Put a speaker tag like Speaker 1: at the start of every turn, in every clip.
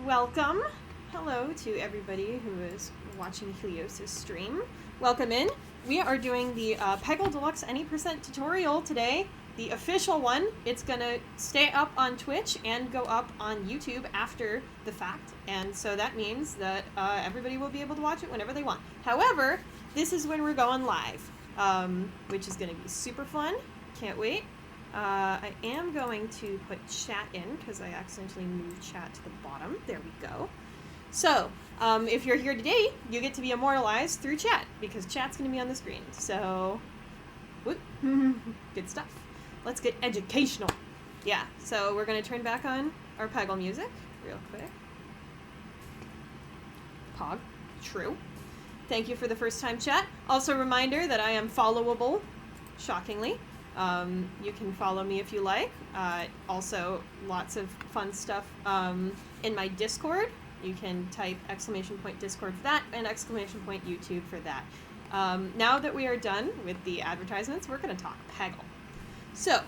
Speaker 1: welcome. Hello to everybody who is watching Helios's stream. Welcome in. We are doing the Peggle Deluxe Any % tutorial today, the official one. It's going to stay up on Twitch and go up on YouTube after the fact, and so that means that everybody will be able to watch it whenever they want. However, this is when we're going live, which is going to be super fun. Can't wait. I am going to put chat in because I accidentally moved chat to the bottom. There we go. So, if you're here today, you get to be immortalized through chat because chat's going to be on the screen. So, whoop, good stuff. Let's get educational. Yeah, so we're going to turn back on our Peggle music real quick. Pog, true. Thank you for the first time chat. Also, reminder that I am followable, shockingly. You can follow me if you like. Also, lots of fun stuff in my Discord. You can type !Discord for that and !YouTube for that. Now that we are done with the advertisements, we're going to talk Peggle. So,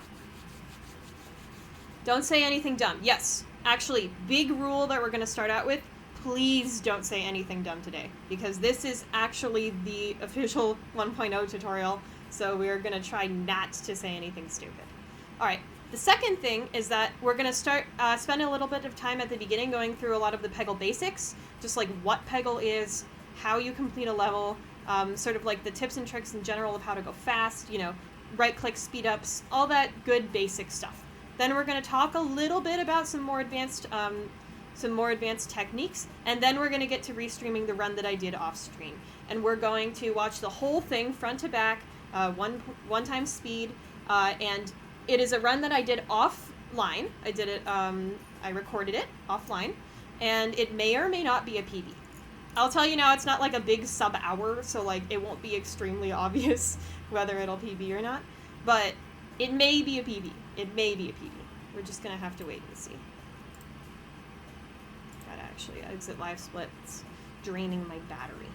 Speaker 1: don't say anything dumb. Yes, actually, big rule that we're going to start out with. Please don't say anything dumb today, because this is actually the official 1.0 tutorial. So we're going to try not to say anything stupid. All right. The second thing is that we're going to start spend a little bit of time at the beginning going through a lot of the Peggle basics, just like what Peggle is, how you complete a level, sort of like the tips and tricks in general of how to go fast, you know, right-click speed-ups, all that good basic stuff. Then we're going to talk a little bit about some more advanced techniques, and then we're going to get to restreaming the run that I did off-stream. And we're going to watch the whole thing front to back, one time speed, and it is a run that I did offline. I did it, I recorded it offline, and it may or may not be a PB. I'll tell you now, it's not like a big sub-hour, so like it won't be extremely obvious whether it'll PB or not, but it may be a PB. It may be a PB. We're just gonna have to wait and see. Gotta actually exit live split. It's draining my battery.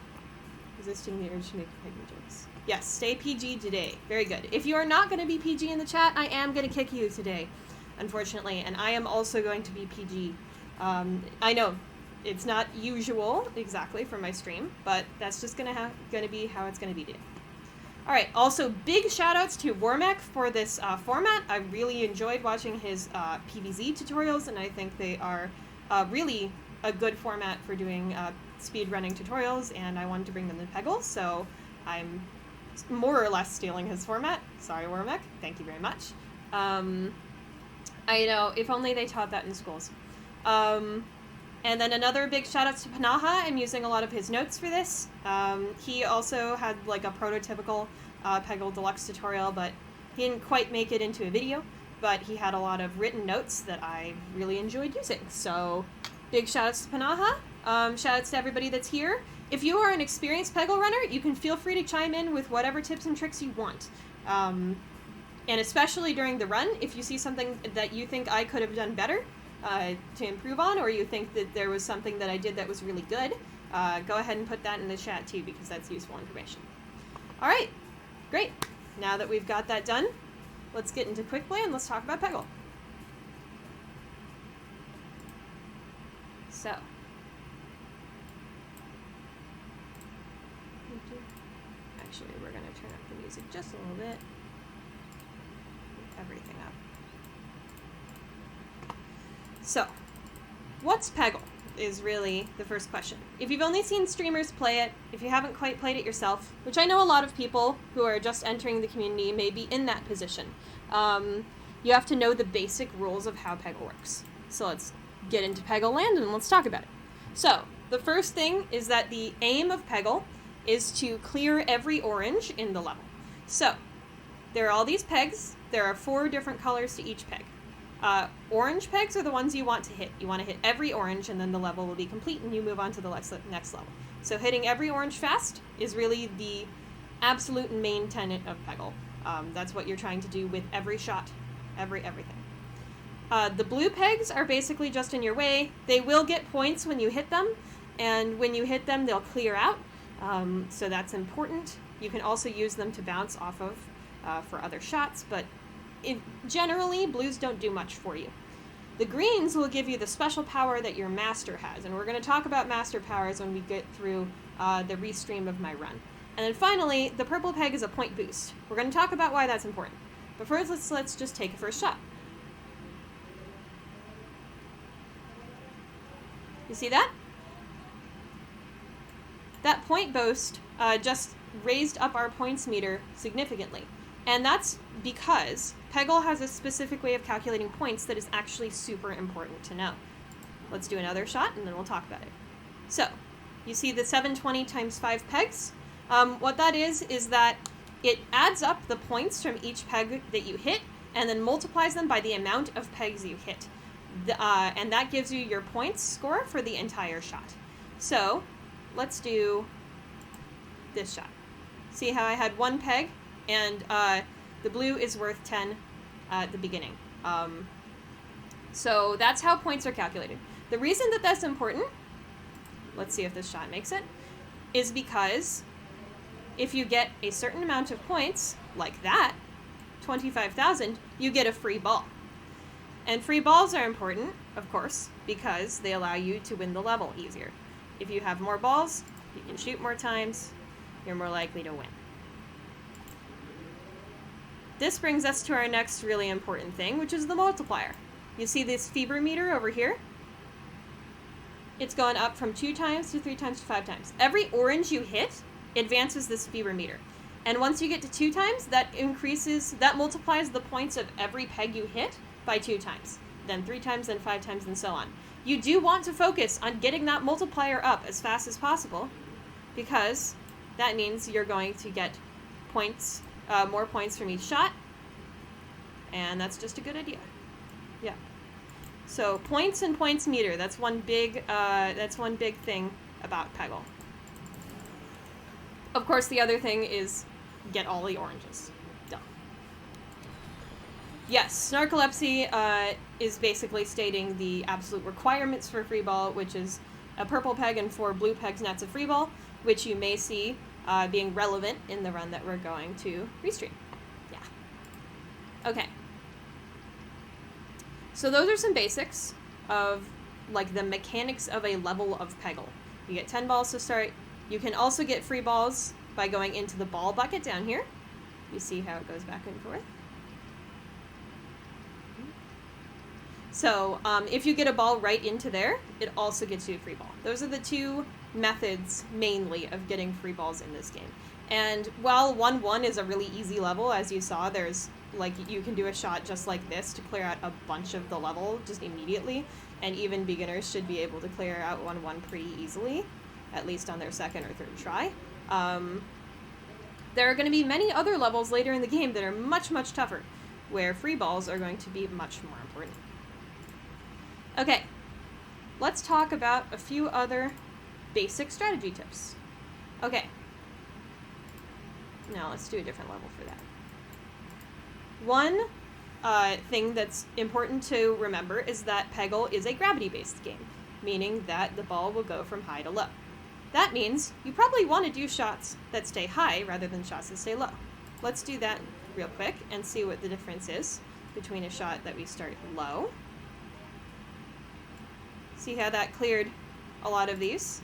Speaker 1: Resisting the urge to make Peggle jokes. Yes, stay PG today. Very good. If you are not going to be PG in the chat, I am going to kick you today, unfortunately, and I am also going to be PG. I know it's not usual exactly for my stream, but that's just going to be how it's going to be today. All right. Also, big shout outs to Wormek for this format. I really enjoyed watching his PvZ tutorials, and I think they are really a good format for doing speed running tutorials, and I wanted to bring them to Peggle, so I'm more or less stealing his format. Sorry, Wormek. Thank you very much. I know, if only they taught that in schools. And then another big shout out to Panaha. I'm using a lot of his notes for this. He also had like a prototypical Peggle Deluxe tutorial, but he didn't quite make it into a video, but he had a lot of written notes that I really enjoyed using. So big shout outs to Panaha. Shout outs to everybody that's here. If you are an experienced Peggle runner, you can feel free to chime in with whatever tips and tricks you want. And especially during the run, if you see something that you think I could have done better to improve on, or you think that there was something that I did that was really good, go ahead and put that in the chat too, because that's useful information. All right, great. Now that we've got that done, let's get into quick play and let's talk about Peggle. So. Actually, we're going to turn up the music just a little bit. Move everything up. So, what's Peggle is really the first question. If you've only seen streamers play it, if you haven't quite played it yourself, which I know a lot of people who are just entering the community may be in that position, you have to know the basic rules of how Peggle works. So let's get into Peggle land and let's talk about it. So, the first thing is that the aim of Peggle is to clear every orange in the level. So, there are all these pegs. There are 4 different colors to each peg. Orange pegs are the ones you want to hit. You want to hit every orange, and then the level will be complete, and you move on to the next level. So hitting every orange fast is really the absolute main tenet of Peggle. That's what you're trying to do with every shot, everything. The blue pegs are basically just in your way. They will get points when you hit them, and when you hit them, they'll clear out. So that's important. You can also use them to bounce off of for other shots, but generally, blues don't do much for you. The greens will give you the special power that your master has, and we're going to talk about master powers when we get through the restream of my run. And then finally, the purple peg is a point boost. We're going to talk about why that's important. But first, let's just take a first shot. You see that? That point boost just raised up our points meter significantly. And that's because Peggle has a specific way of calculating points that is actually super important to know. Let's do another shot, and then we'll talk about it. So, you see the 720 times 5 pegs? What that is that it adds up the points from each peg that you hit, and then multiplies them by the amount of pegs you hit. And that gives you your points score for the entire shot. So, let's do this shot. See how I had 1 peg, and the blue is worth 10 at the beginning. So that's how points are calculated. The reason that that's important, let's see if this shot makes it, is because if you get a certain amount of points, like that, 25,000, you get a free ball. And free balls are important, of course, because they allow you to win the level easier. If you have more balls, you can shoot more times, you're more likely to win. This brings us to our next really important thing, which is the multiplier. You see this fever meter over here? It's going up from 2 times to 3 times to 5 times. Every orange you hit advances this fever meter. And once you get to 2 times, that multiplies the points of every peg you hit by 2 times. Then 3 times, then 5 times, and so on. You do want to focus on getting that multiplier up as fast as possible, because that means you're going to get points, more points from each shot, and that's just a good idea. Yeah. So points and points meter, that's one big thing about Peggle. Of course, the other thing is get all the oranges. Duh. Yes, Narcolepsy is basically stating the absolute requirements for free ball, which is a purple peg and 4 blue pegs nets of free ball, which you may see being relevant in the run that we're going to restream. Yeah. Okay. So those are some basics of like the mechanics of a level of Peggle. You get 10 balls to start. You can also get free balls by going into the ball bucket down here. You see how it goes back and forth. So if you get a ball right into there, it also gets you a free ball. Those are the 2 methods mainly of getting free balls in this game. And while 1-1 is a really easy level, as you saw, there's like you can do a shot just like this to clear out a bunch of the level just immediately, and even beginners should be able to clear out 1-1 pretty easily, at least on their second or third try. There are going to be many other levels later in the game that are much, much tougher, where free balls are going to be much more important. Okay, let's talk about a few other basic strategy tips. Okay, now let's do a different level for that. One thing that's important to remember is that Peggle is a gravity-based game, meaning that the ball will go from high to low. That means you probably want to do shots that stay high rather than shots that stay low. Let's do that real quick and see what the difference is between a shot that we start low. See how that cleared a lot of these?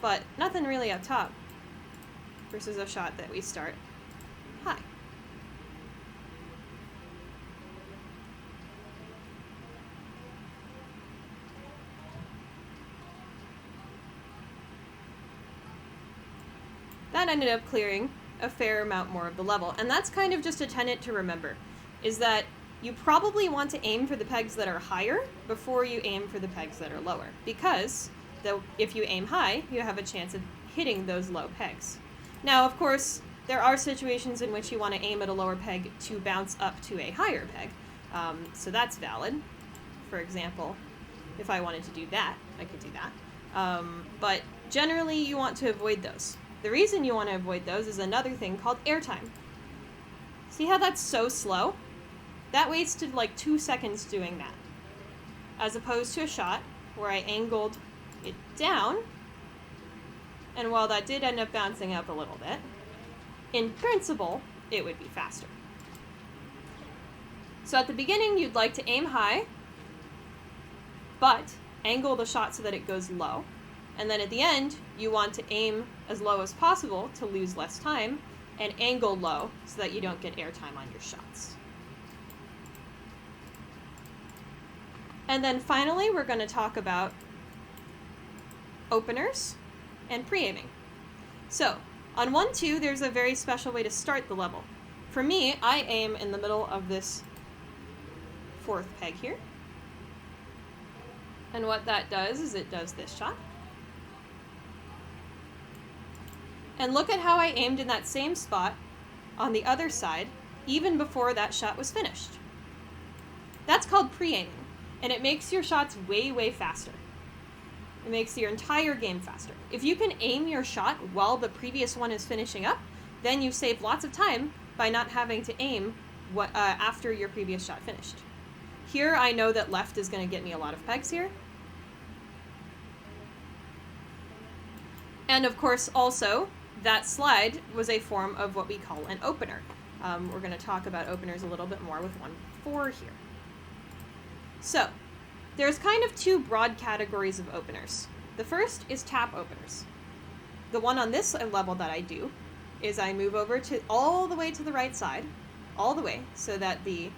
Speaker 1: But nothing really up top versus a shot that we start high. That ended up clearing a fair amount more of the level. And that's kind of just a tenet to remember, is that you probably want to aim for the pegs that are higher before you aim for the pegs that are lower. Because if you aim high, you have a chance of hitting those low pegs. Now, of course, there are situations in which you want to aim at a lower peg to bounce up to a higher peg. So that's valid. For example, if I wanted to do that, I could do that. But generally, you want to avoid those. The reason you want to avoid those is another thing called airtime. See how that's so slow? That wasted like 2 seconds doing that. As opposed to a shot where I angled it down, and while that did end up bouncing up a little bit, in principle, it would be faster. So at the beginning, you'd like to aim high but angle the shot so that it goes low. And then at the end, you want to aim as low as possible to lose less time, and angle low so that you don't get airtime on your shots. And then finally, we're going to talk about openers and pre-aiming. So, on 1-2, there's a very special way to start the level. For me, I aim in the middle of this 4th peg here. And what that does is it does this shot. And look at how I aimed in that same spot on the other side, even before that shot was finished. That's called pre-aiming, and it makes your shots way, way faster. It makes your entire game faster. If you can aim your shot while the previous one is finishing up, then you save lots of time by not having to aim after your previous shot finished. Here, I know that left is going to get me a lot of pegs here. And of course, also, that slide was a form of what we call an opener. We're going to talk about openers a little bit more with 1-4 here. So, there's kind of 2 broad categories of openers. The first is tap openers. The one on this level that I do is I move over to all the way to the right side, all the way, so that the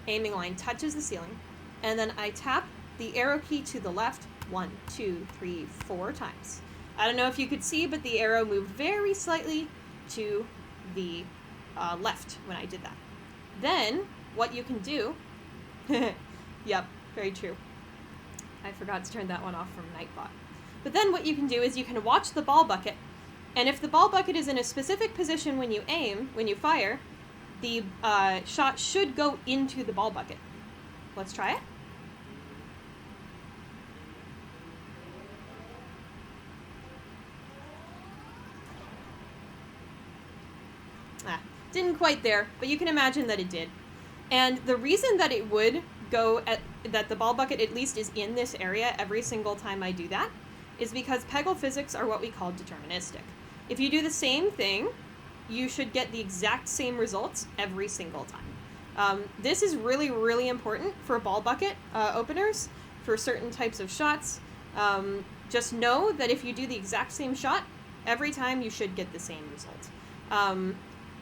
Speaker 1: aiming line touches the ceiling, and then I tap the arrow key to the left 1, 2, 3, 4 times. I don't know if you could see, but the arrow moved very slightly to the left when I did that. Then, what you can do... Yep, very true. I forgot to turn that one off from Nightbot. But then what you can do is you can watch the ball bucket, and if the ball bucket is in a specific position when you aim, when you fire, the shot should go into the ball bucket. Let's try it. Didn't quite there, but you can imagine that it did. And the reason that it would go that the ball bucket at least is in this area every single time I do that is because Peggle physics are what we call deterministic. If you do the same thing, you should get the exact same results every single time. This is really, really important for ball bucket openers for certain types of shots. Just know that if you do the exact same shot, every time you should get the same result.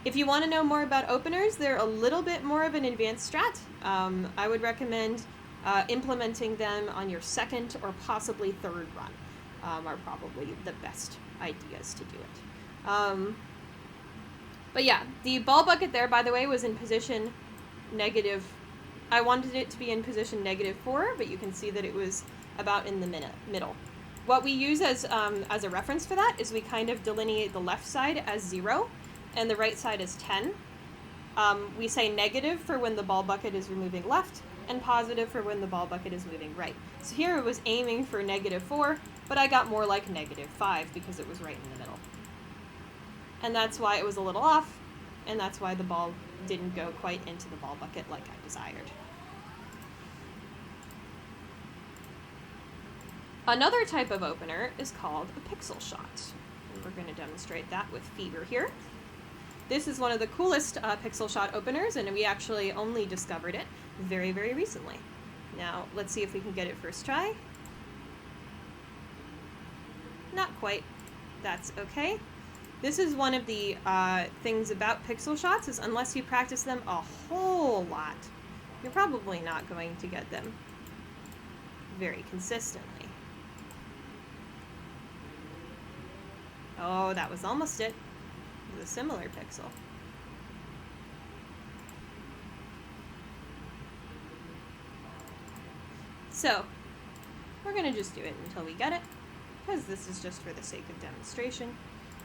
Speaker 1: If you want to know more about openers, they're a little bit more of an advanced strat. I would recommend implementing them on your 2nd or possibly 3rd run are probably the best ideas to do it. But yeah, the ball bucket there, by the way, was in position negative. I wanted it to be in position -4, but you can see that it was about in the middle. What we use as a reference for that is we kind of delineate the left side as 0, and the right side is 10. We say negative for when the ball bucket is moving left, and positive for when the ball bucket is moving right. So here it was aiming for -4, but I got more like -5 because it was right in the middle. And that's why it was a little off, and that's why the ball didn't go quite into the ball bucket like I desired. Another type of opener is called a pixel shot. And we're going to demonstrate that with Fever here. This is one of the coolest pixel shot openers, and we actually only discovered it very, very recently. Now, let's see if we can get it first try. Not quite. That's okay. This is one of the things about pixel shots, is unless you practice them a whole lot, you're probably not going to get them very consistently. Oh, that was almost it. A similar pixel. So, we're going to just do it until we get it, because this is just for the sake of demonstration.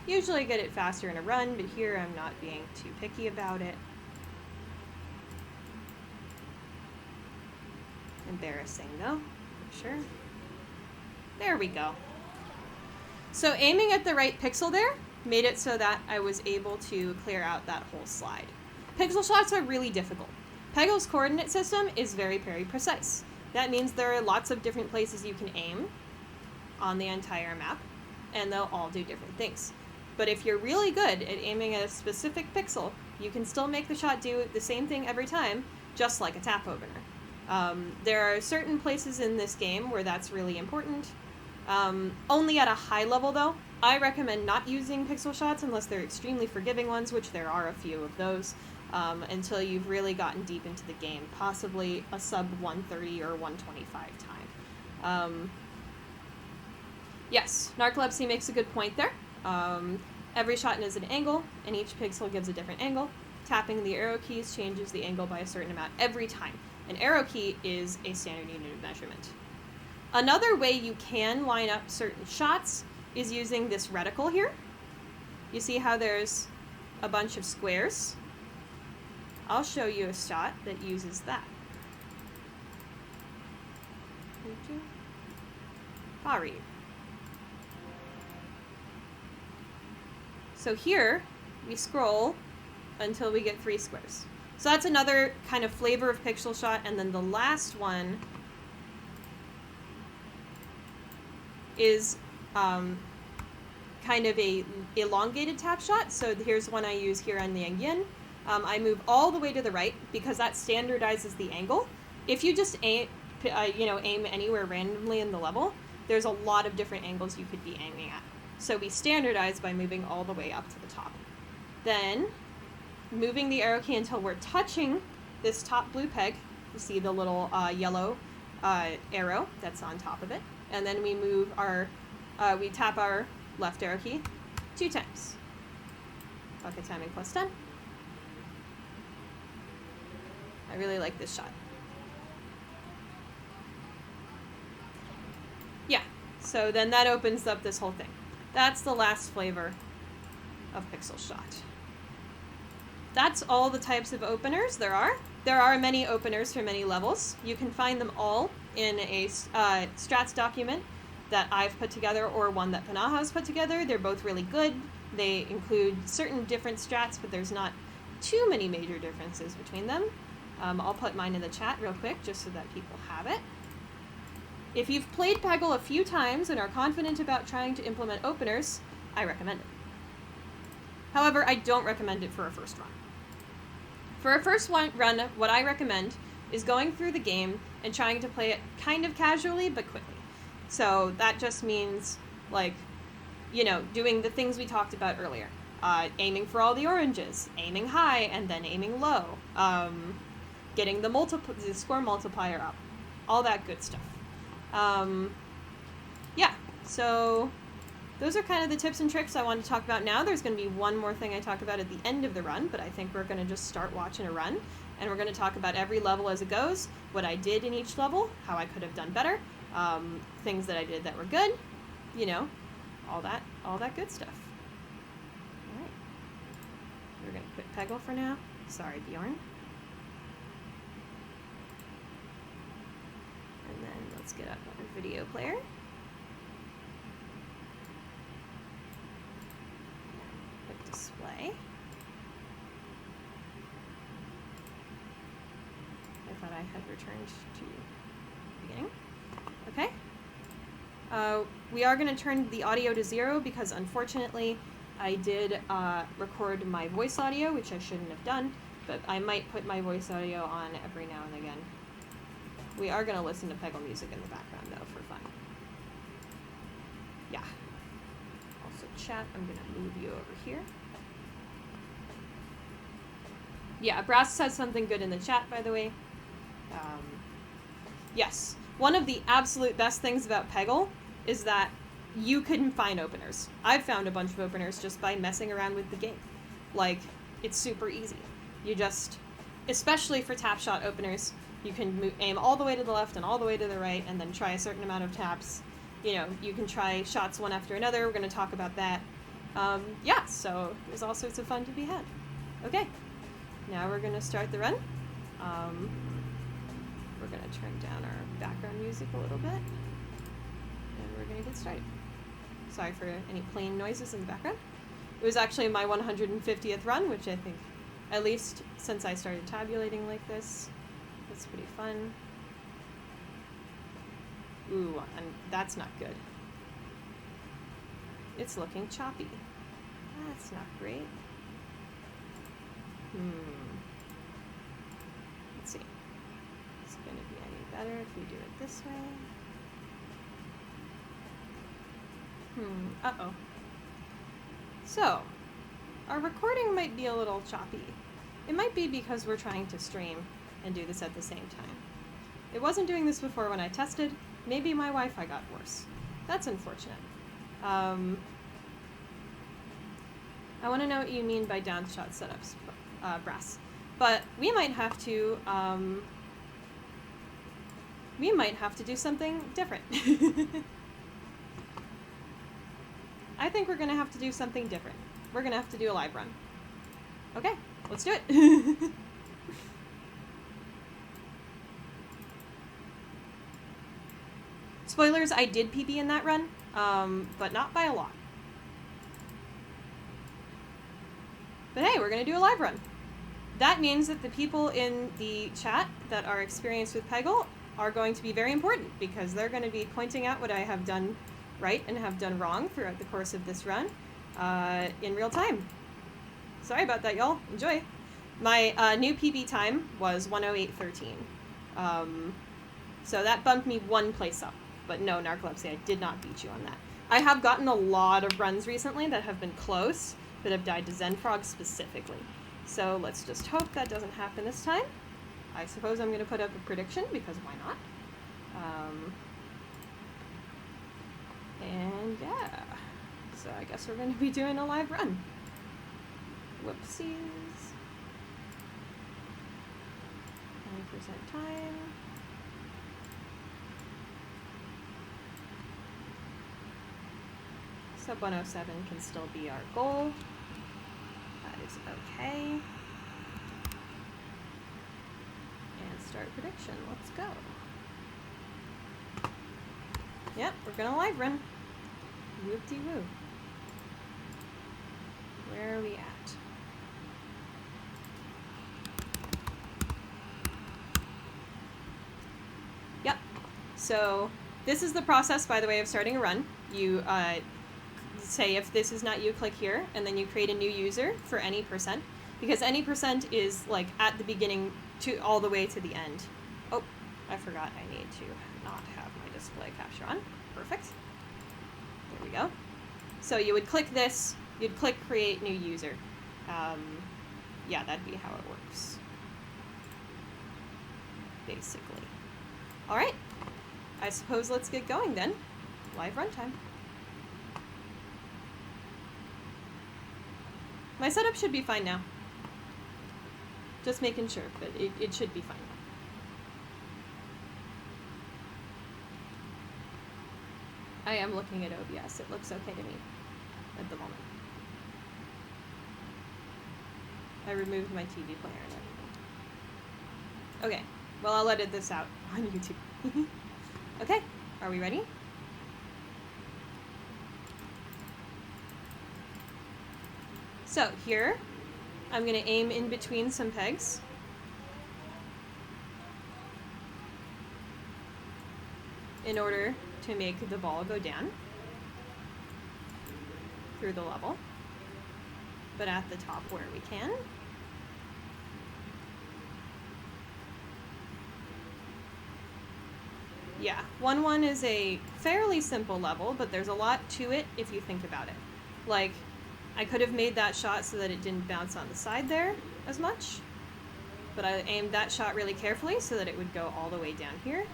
Speaker 1: Usually I get it faster in a run, but here I'm not being too picky about it. Embarrassing though, for sure. There we go. So aiming at the right pixel there made it so that I was able to clear out that whole slide. Pixel shots are really difficult. Peggle's coordinate system is very, very precise. That means there are lots of different places you can aim on the entire map, and they'll all do different things. But if you're really good at aiming at a specific pixel, you can still make the shot do the same thing every time, just like a tap opener. There are certain places in this game where that's really important. Only at a high level, though. I recommend not using pixel shots unless they're extremely forgiving ones, which there are a few of those, until you've really gotten deep into the game, possibly a sub 130 or 125 time. Yes, Narcolepsy makes a good point there. Every shot is an angle, and each pixel gives a different angle. Tapping the arrow keys changes the angle by a certain amount every time. An arrow key is a standard unit of measurement. Another way you can line up certain shots is using this reticle here. You see how there's a bunch of squares? I'll show you a shot that uses that. Pari. So here, we scroll until we get 3 squares. So that's another kind of flavor of pixel shot, and then the last one is kind of a elongated tap shot. So here's one I use here on the Yang Yin. I move all the way to the right because that standardizes the angle. If you just aim anywhere randomly in the level, there's a lot of different angles you could be aiming at. So we standardize by moving all the way up to the top. Then, moving the arrow key until we're touching this top blue peg. You see the little yellow arrow that's on top of it. And then we move we tap our left arrow key 2 times. Bucket timing plus 10. I really like this shot. Yeah, so then that opens up this whole thing. That's the last flavor of pixel shot. That's all the types of openers there are. There are many openers for many levels. You can find them all in a strats document that I've put together or one that Panaha has put together. They're both really good. They include certain different strats, but there's not too many major differences between them. I'll put mine in the chat real quick just so that people have it. If you've played Peggle a few times and are confident about trying to implement openers, I recommend it. However, I don't recommend it for a first run. For a first run, what I recommend is going through the game and trying to play it kind of casually but quickly. So that just means, doing the things we talked about earlier. Aiming for all the oranges, aiming high and then aiming low, getting the score multiplier up, all that good stuff. So those are kind of the tips and tricks I want to talk about now. There's going to be one more thing I talk about at the end of the run, but I think we're going to just start watching a run, and we're going to talk about every level as it goes, what I did in each level, how I could have done better, things that I did that were good, all that good stuff. All right. We're going to quit Peggle for now. Sorry, Bjorn. And then let's get up our video player. Click display. I thought I had returned to the beginning. Okay. We are going to turn the audio to 0 because unfortunately I did record my voice audio, which I shouldn't have done, but I might put my voice audio on every now and again. We are going to listen to Peggle music in the background, though, for fun. Yeah. Also, chat, I'm going to move you over here. Yeah, Brass said something good in the chat, by the way. Yes. One of the absolute best things about Peggle is that you can find openers. I've found a bunch of openers just by messing around with the game. It's super easy. You just, especially for tap shot openers, you can aim all the way to the left and all the way to the right and then try a certain amount of taps. You can try shots one after another. We're going to talk about that. So there's all sorts of fun to be had. Okay, now we're going to start the run. We're going to turn down our background music a little bit. And we're going to get started. Sorry for any plane noises in the background. It was actually my 150th run, which I think, at least since I started tabulating like this, it's pretty fun. Ooh, and that's not good. It's looking choppy. That's not great. Let's see. It's going to be better if we do it this way. Uh-oh. So, our recording might be a little choppy. It might be because we're trying to stream and do this at the same time. It wasn't doing this before when I tested. Maybe my Wi-Fi got worse. That's unfortunate. I want to know what you mean by downshot setups, Brass. But we might have to do something different. I think we're gonna have to do something different. We're gonna have to do a live run. Okay, let's do it. Spoilers, I did PB in that run, but not by a lot. But hey, we're gonna do a live run. That means that the people in the chat that are experienced with Peggle are going to be very important because they're going to be pointing out what I have done right and have done wrong throughout the course of this run in real time. Sorry about that, y'all. Enjoy. My new PB time was 1:08:13. So that bumped me one place up. But no, Narcolepz, I did not beat you on that. I have gotten a lot of runs recently that have been close, but have died to Zenfrog specifically. So let's just hope that doesn't happen this time. I suppose I'm going to put up a prediction, because why not? And yeah, so I guess we're going to be doing a live run. Whoopsies. 9% time. Sub 107 can still be our goal. That is okay. And start prediction. Let's go. Yep, we're gonna live run. Whoop-de-woo. Where are we at? Yep. So this is the process, by the way, of starting a run. You say if this is not you, click here, and then you create a new user for any percent, because any percent is like at the beginning to all the way to the end. Oh, I forgot I need to not have my display capture on. Perfect. There we go. So you would click this, you'd click create new user. Yeah, that'd be how it works. Basically. All right. I suppose let's get going then. Live runtime. My setup should be fine now. Just making sure, but it should be fine now. I am looking at OBS. It looks okay to me at the moment. I removed my TV player and everything. Okay, well, I'll edit this out on YouTube. Okay, are we ready? So here, I'm going to aim in between some pegs. In order to make the ball go down through the level, but at the top where we can. Yeah, 1-1 is a fairly simple level, but there's a lot to it if you think about it. Like, I could have made that shot so that it didn't bounce on the side there as much, but I aimed that shot really carefully so that it would go all the way down here.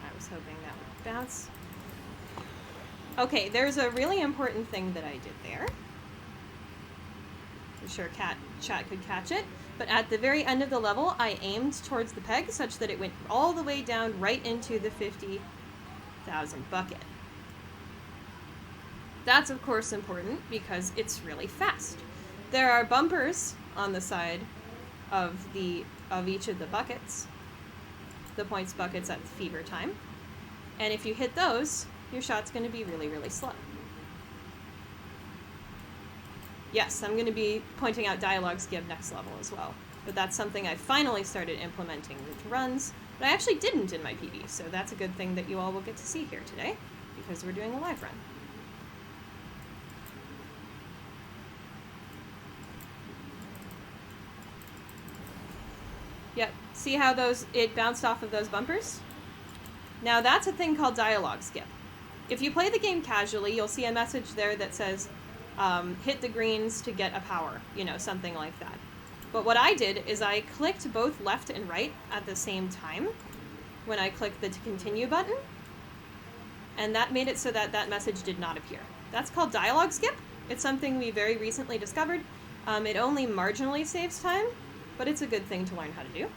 Speaker 1: I was hoping that would bounce. Okay, there's a really important thing that I did there. I'm sure chat could catch it, but at the very end of the level, I aimed towards the peg such that it went all the way down right into the 50,000 bucket. That's, of course, important because it's really fast. There are bumpers on the side of each of the buckets, the points buckets at the fever time. And if you hit those, your shot's going to be really, really slow. Yes, I'm going to be pointing out dialogue skip next level as well. But that's something I finally started implementing with runs, but I actually didn't in my PB, so that's a good thing that you all will get to see here today, because we're doing a live run. Yep. See how it bounced off of those bumpers? Now that's a thing called dialogue skip. If you play the game casually, you'll see a message there that says, hit the greens to get a power, something like that. But what I did is I clicked both left and right at the same time when I clicked the to continue button, and that made it so that that message did not appear. That's called dialogue skip. It's something we very recently discovered. It only marginally saves time, but it's a good thing to learn how to do.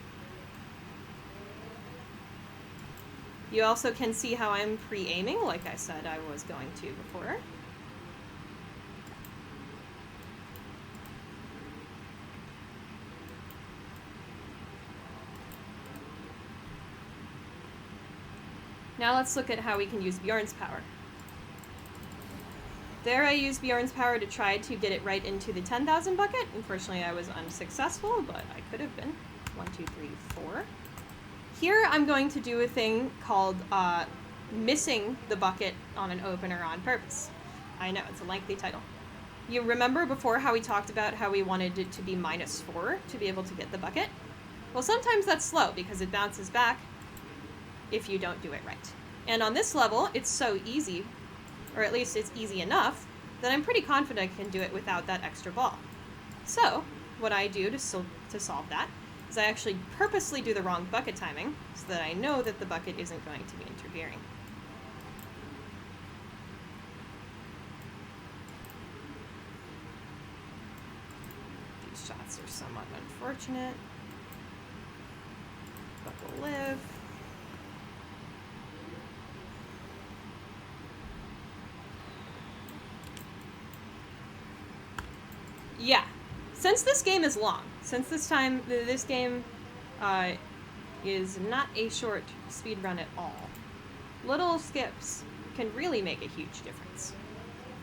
Speaker 1: You also can see how I'm pre-aiming, like I said I was going to before. Now let's look at how we can use Bjorn's power. There I used Bjorn's power to try to get it right into the 10,000 bucket. Unfortunately I was unsuccessful, but I could have been. 1, 2, 3, 4. Here I'm going to do a thing called missing the bucket on an opener on purpose. I know, it's a lengthy title. You remember before how we talked about how we wanted it to be -4 to be able to get the bucket? Well, sometimes that's slow because it bounces back if you don't do it right. And on this level, it's so easy, or at least it's easy enough, that I'm pretty confident I can do it without that extra ball. So, what I do to solve that is I actually purposely do the wrong bucket timing so that I know that the bucket isn't going to be interfering. These shots are somewhat unfortunate, but we'll live. Yeah, since this game is long, since this game is not a short speed run at all, little skips can really make a huge difference.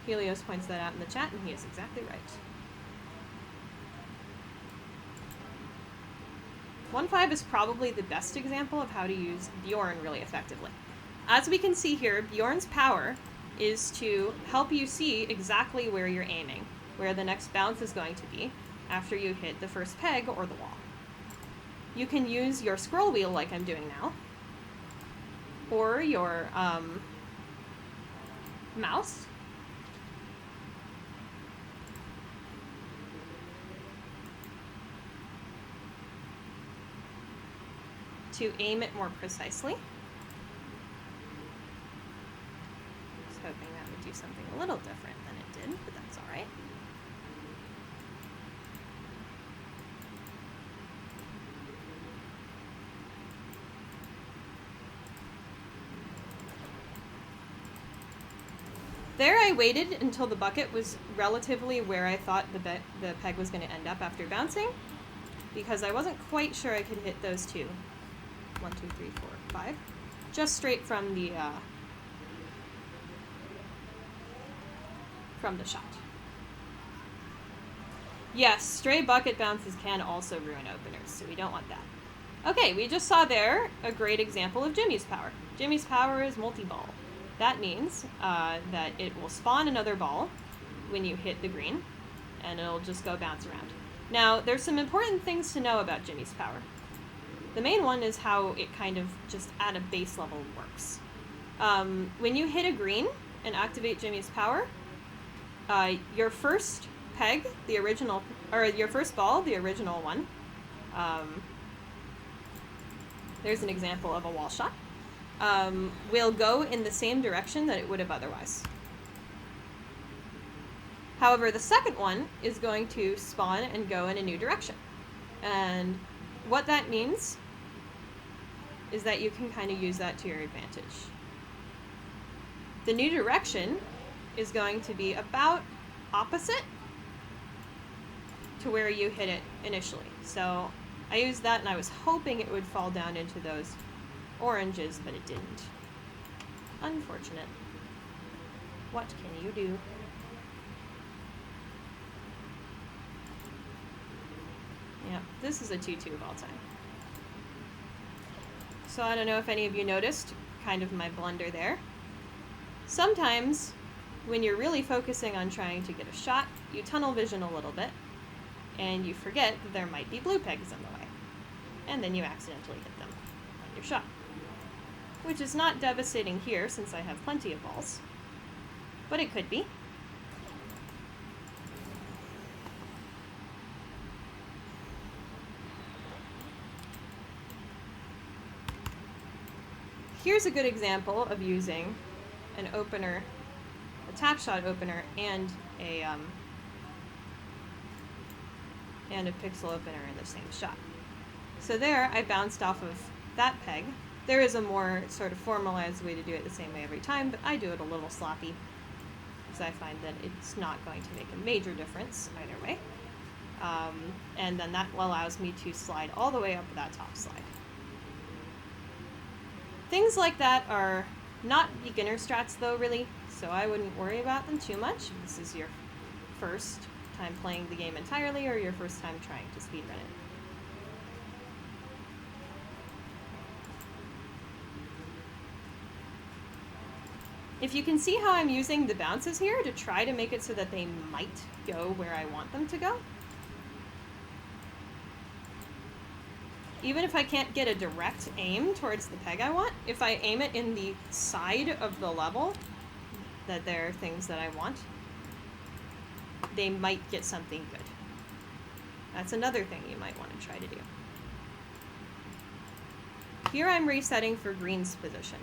Speaker 1: Helios points that out in the chat, and he is exactly right. 1.5 is probably the best example of how to use Bjorn really effectively. As we can see here, Bjorn's power is to help you see exactly where you're aiming, where the next bounce is going to be after you hit the first peg or the wall. You can use your scroll wheel like I'm doing now, or your mouse to aim it more precisely. I was hoping that would do something a little different than it did, but that's all right. There I waited until the bucket was relatively where I thought the peg was going to end up after bouncing, because I wasn't quite sure I could hit those two. 1, 2, 3, 4, 5. Just straight from the shot. Yes, stray bucket bounces can also ruin openers, so we don't want that. Okay, we just saw there a great example of Jimmy's power. Jimmy's power is multi-ball. That means that it will spawn another ball when you hit the green, and it'll just go bounce around. Now, there's some important things to know about Jimmy's power. The main one is how it kind of just at a base level works. When you hit a green and activate Jimmy's power, your first peg, the original, or your first ball, the original one, there's an example of a wall shot, will go in the same direction that it would have otherwise. However, the second one is going to spawn and go in a new direction. And what that means is that you can kind of use that to your advantage. The new direction is going to be about opposite to where you hit it initially. So I used that and I was hoping it would fall down into those oranges, but it didn't. Unfortunate. What can you do? Yeah, this is a 2-2 of all time. So I don't know if any of you noticed kind of my blunder there. Sometimes when you're really focusing on trying to get a shot, you tunnel vision a little bit and you forget that there might be blue pegs in the way. and then you accidentally hit them on your shot. Which is not devastating here, since I have plenty of balls. But it could be. Here's a good example of using an opener, a tap shot opener, and a pixel opener in the same shot. So there, I bounced off of that peg. There is a more sort of formalized way to do it the same way every time, but I do it a little sloppy, because I find that it's not going to make a major difference either way. And then that allows me to slide all the way up that top slide. Things like that are not beginner strats though, really, so I wouldn't worry about them too much if this is your first time playing the game entirely or your first time trying to speedrun it. If you can see how I'm using the bounces here to try to make it so that they might go where I want them to go. Even if I can't get a direct aim towards the peg I want, if I aim it in the side of the level, that there are things that I want, they might get something good. That's another thing you might want to try to do. Here I'm resetting for green's position,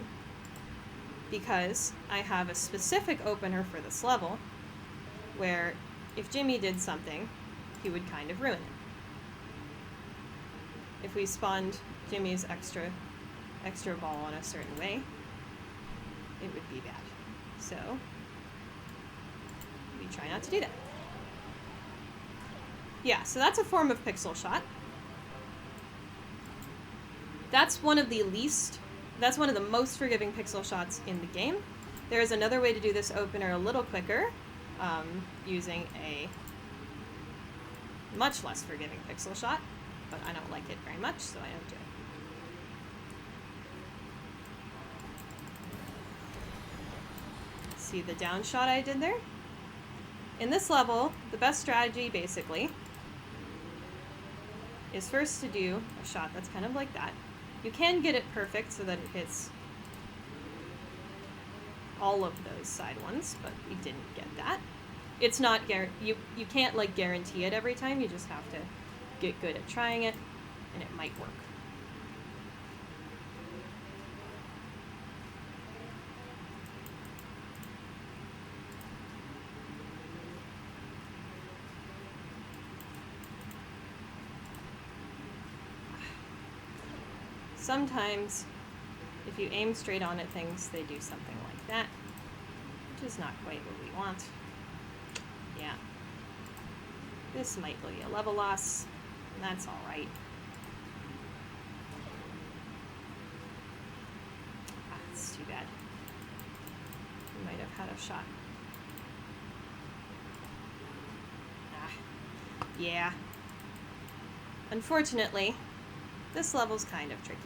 Speaker 1: because I have a specific opener for this level, where if Jimmy did something, he would kind of ruin it. If we spawned Jimmy's extra ball in a certain way, it would be bad. So, we try not to do that. Yeah, so that's a form of pixel shot. That's one of the most forgiving pixel shots in the game. There is another way to do this opener a little quicker, using a much less forgiving pixel shot, but I don't like it very much, so I don't do it. See the down shot I did there? In this level, the best strategy, basically, is first to do a shot that's kind of like that. You can get it perfect so that it hits all of those side ones, but we didn't get that. It's not you can't like guarantee it every time, you just have to get good at trying it, and it might work. Sometimes, if you aim straight on at things, they do something like that, which is not quite what we want. Yeah. This might be a level loss, and that's alright. That's too bad. We might have had a shot. Yeah. Unfortunately, this level's kind of tricky.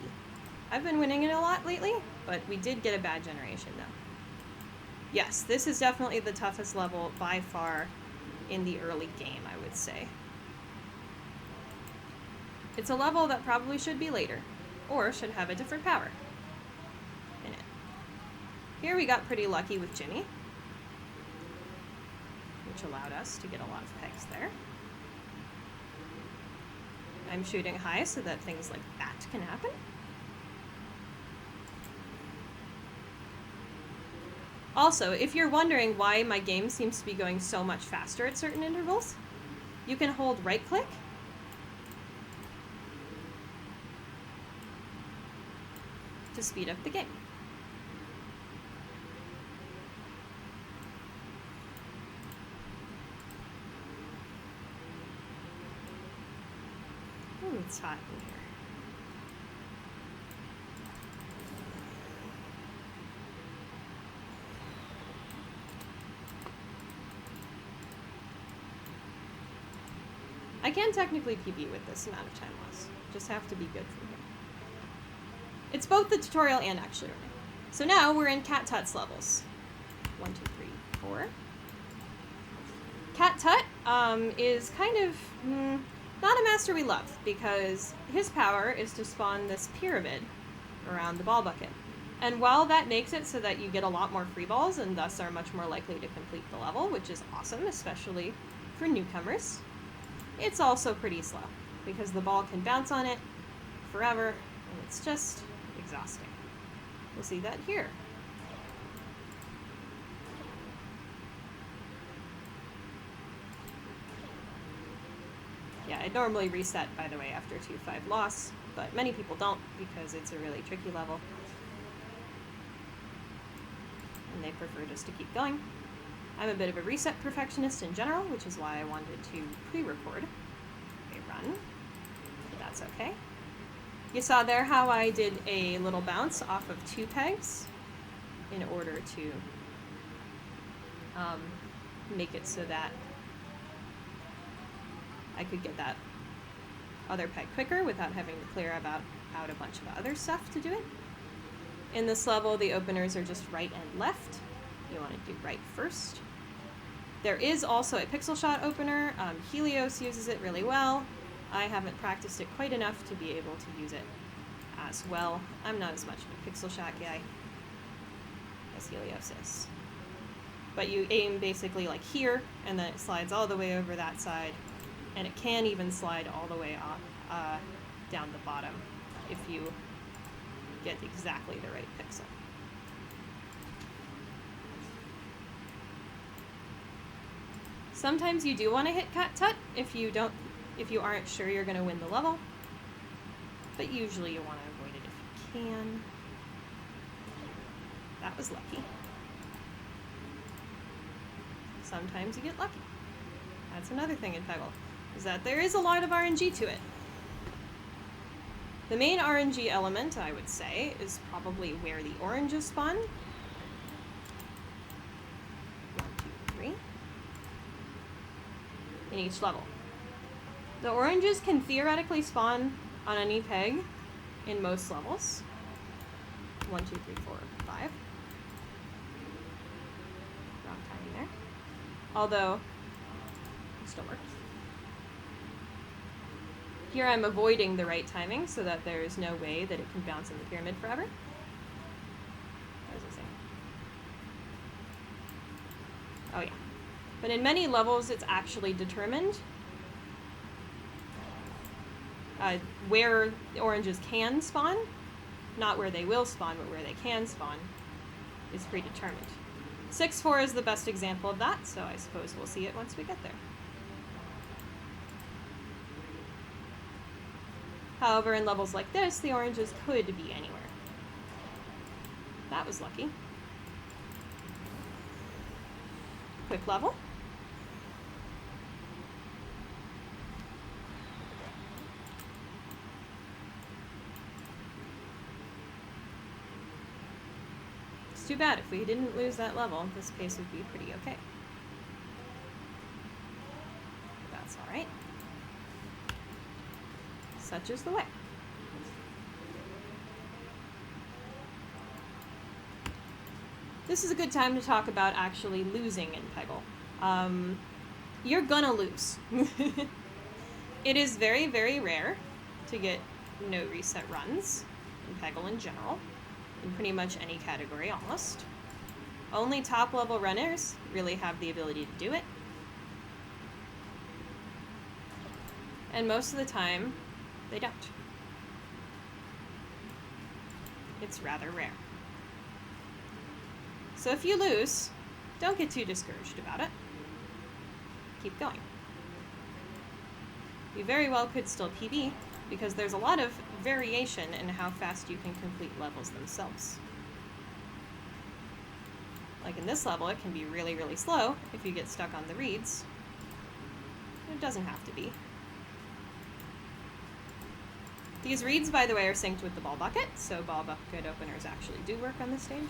Speaker 1: I've been winning it a lot lately, but we did get a bad generation though. Yes, this is definitely the toughest level by far in the early game, I would say. It's a level that probably should be later, or should have a different power in it. Here we got pretty lucky with Jimmy, which allowed us to get a lot of pegs there. I'm shooting high so that things like that can happen. Also, if you're wondering why my game seems to be going so much faster at certain intervals, you can hold right-click to speed up the game. Ooh, it's hot in here. I can technically PB with this amount of time loss. Just have to be good from here. It's both the tutorial and actually running. So now we're in Cat Tut's levels. 1, 2, 3, 4. Cat Tut is kind of Not a master we love, because his power is to spawn this pyramid around the ball bucket. And while that makes it so that you get a lot more free balls and thus are much more likely to complete the level, which is awesome, especially for newcomers, it's also pretty slow, because the ball can bounce on it forever, and it's just exhausting. We'll see that here. Yeah, I'd normally reset, by the way, after 2-5 loss, but many people don't because it's a really tricky level. And they prefer just to keep going. I'm a bit of a reset perfectionist in general, which is why I wanted to pre-record a run, but that's okay. You saw there how I did a little bounce off of 2 pegs in order to make it so that I could get that other peg quicker without having to clear out a bunch of other stuff to do it. In this level, the openers are just right and left. You want to do right first. There is also a pixel shot opener. Helios uses it really well. I haven't practiced it quite enough to be able to use it as well. I'm not as much of a pixel shot guy as Helios is. But you aim basically like here, and then it slides all the way over that side, and it can even slide all the way down the bottom if you get exactly the right pixel. Sometimes you do want to hit Cat Tut if you aren't sure you're going to win the level, but usually you want to avoid it if you can. That was lucky. Sometimes you get lucky. That's another thing in Peggle, is that there is a lot of RNG to it. The main RNG element, I would say, is probably where the oranges spawn. 1, 2, 3. In each level. The oranges can theoretically spawn on any peg in most levels. 1, 2, 3, 4, 5. Wrong timing there. Although, it still works. Here I'm avoiding the right timing so that there is no way that it can bounce in the pyramid forever. What was I saying? Oh yeah. But in many levels it's actually determined where the oranges can spawn, not where they will spawn, but where they can spawn is predetermined. 6-4 is the best example of that, so I suppose we'll see it once we get there. However, in levels like this, the oranges could be anywhere. That was lucky. Quick level. It's too bad if we didn't lose that level, this pace would be pretty okay. That's alright. Such is the way. This is a good time to talk about actually losing in Peggle. You're gonna lose. It is very, very rare to get no reset runs in Peggle in general, in pretty much any category almost. Only top level runners really have the ability to do it. And most of the time, they don't. It's rather rare. So if you lose, don't get too discouraged about it. Keep going. You very well could still PB, because there's a lot of variation in how fast you can complete levels themselves. Like in this level, it can be really, really slow if you get stuck on the reeds. It doesn't have to be. These reeds, by the way, are synced with the ball bucket, so ball bucket openers actually do work on this stage.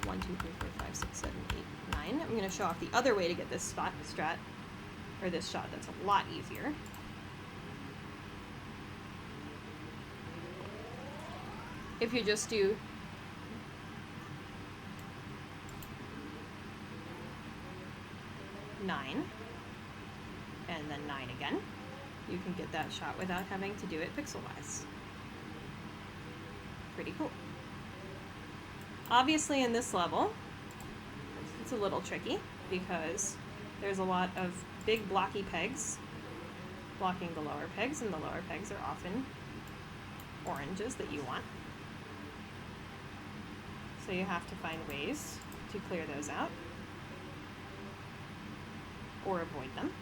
Speaker 1: 1, 2, 3, 4, 5, 6, 7, 8, 9. I'm going to show off the other way to get this strat, or this shot that's a lot easier. If you just do and then 9 again. You can get that shot without having to do it pixel-wise. Pretty cool. Obviously in this level, it's a little tricky because there's a lot of big blocky pegs blocking the lower pegs, and the lower pegs are often oranges that you want. So you have to find ways to clear those out or avoid them.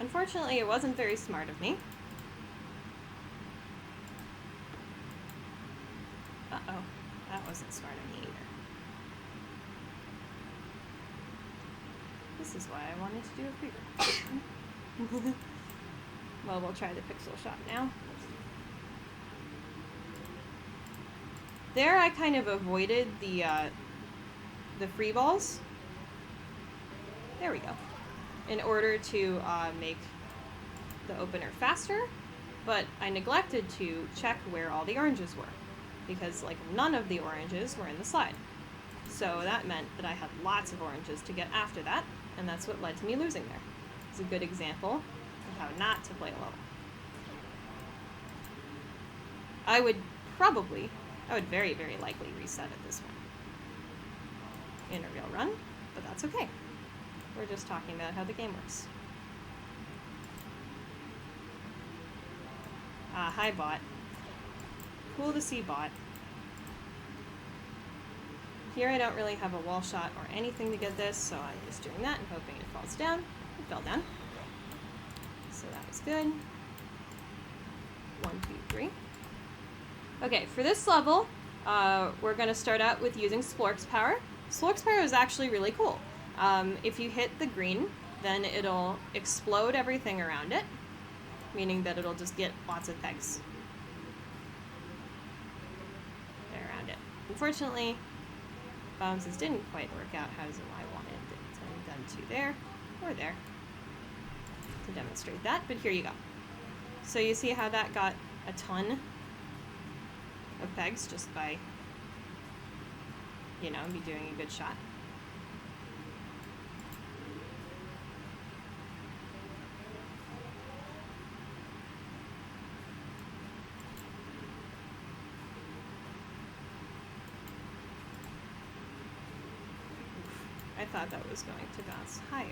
Speaker 1: Unfortunately, it wasn't very smart of me. Uh-oh, that wasn't smart of me either. This is why I wanted to do a free. Well, we'll try the pixel shot now. There I kind of avoided the free balls. There we go. In order to make the opener faster, but I neglected to check where all the oranges were, because like none of the oranges were in the slide. So that meant that I had lots of oranges to get after that, and that's what led to me losing there. It's a good example of how not to play a level. I would very, very likely reset at this one in a real run, but that's okay. We're just talking about how the game works. Hi, bot. Cool to see, bot. Here I don't really have a wall shot or anything to get this, so I'm just doing that and hoping it falls down. It fell down. So that was good. 1, 2, 3. Okay, for this level, we're going to start out with using Splork's power. Splork's power is actually really cool. If you hit the green, then it'll explode everything around it, meaning that it'll just get lots of pegs around it. Unfortunately, bounces didn't quite work out as I wanted it done to there or there to demonstrate that, but here you go. So you see how that got a ton of pegs just by, you know, me doing a good shot. I thought that was going to bounce higher.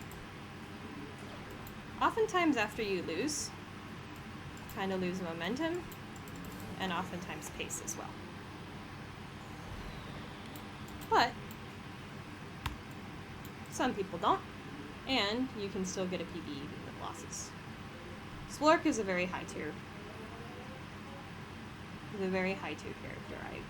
Speaker 1: Oftentimes after you lose, kind of lose momentum, and oftentimes pace as well. But some people don't, and you can still get a PB even with losses. Splork is a very high tier. He's a very high tier character, I agree.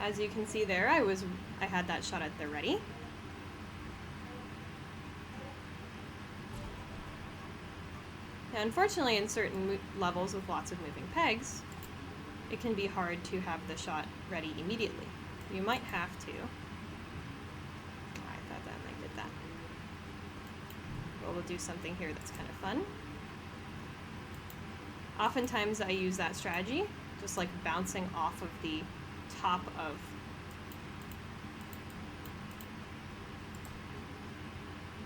Speaker 1: As you can see there, I had that shot at the ready. Now, unfortunately, in certain levels with lots of moving pegs, it can be hard to have the shot ready immediately. You might have to. I thought that might get that. But we'll do something here that's kind of fun. Oftentimes I use that strategy, just like bouncing off of the top of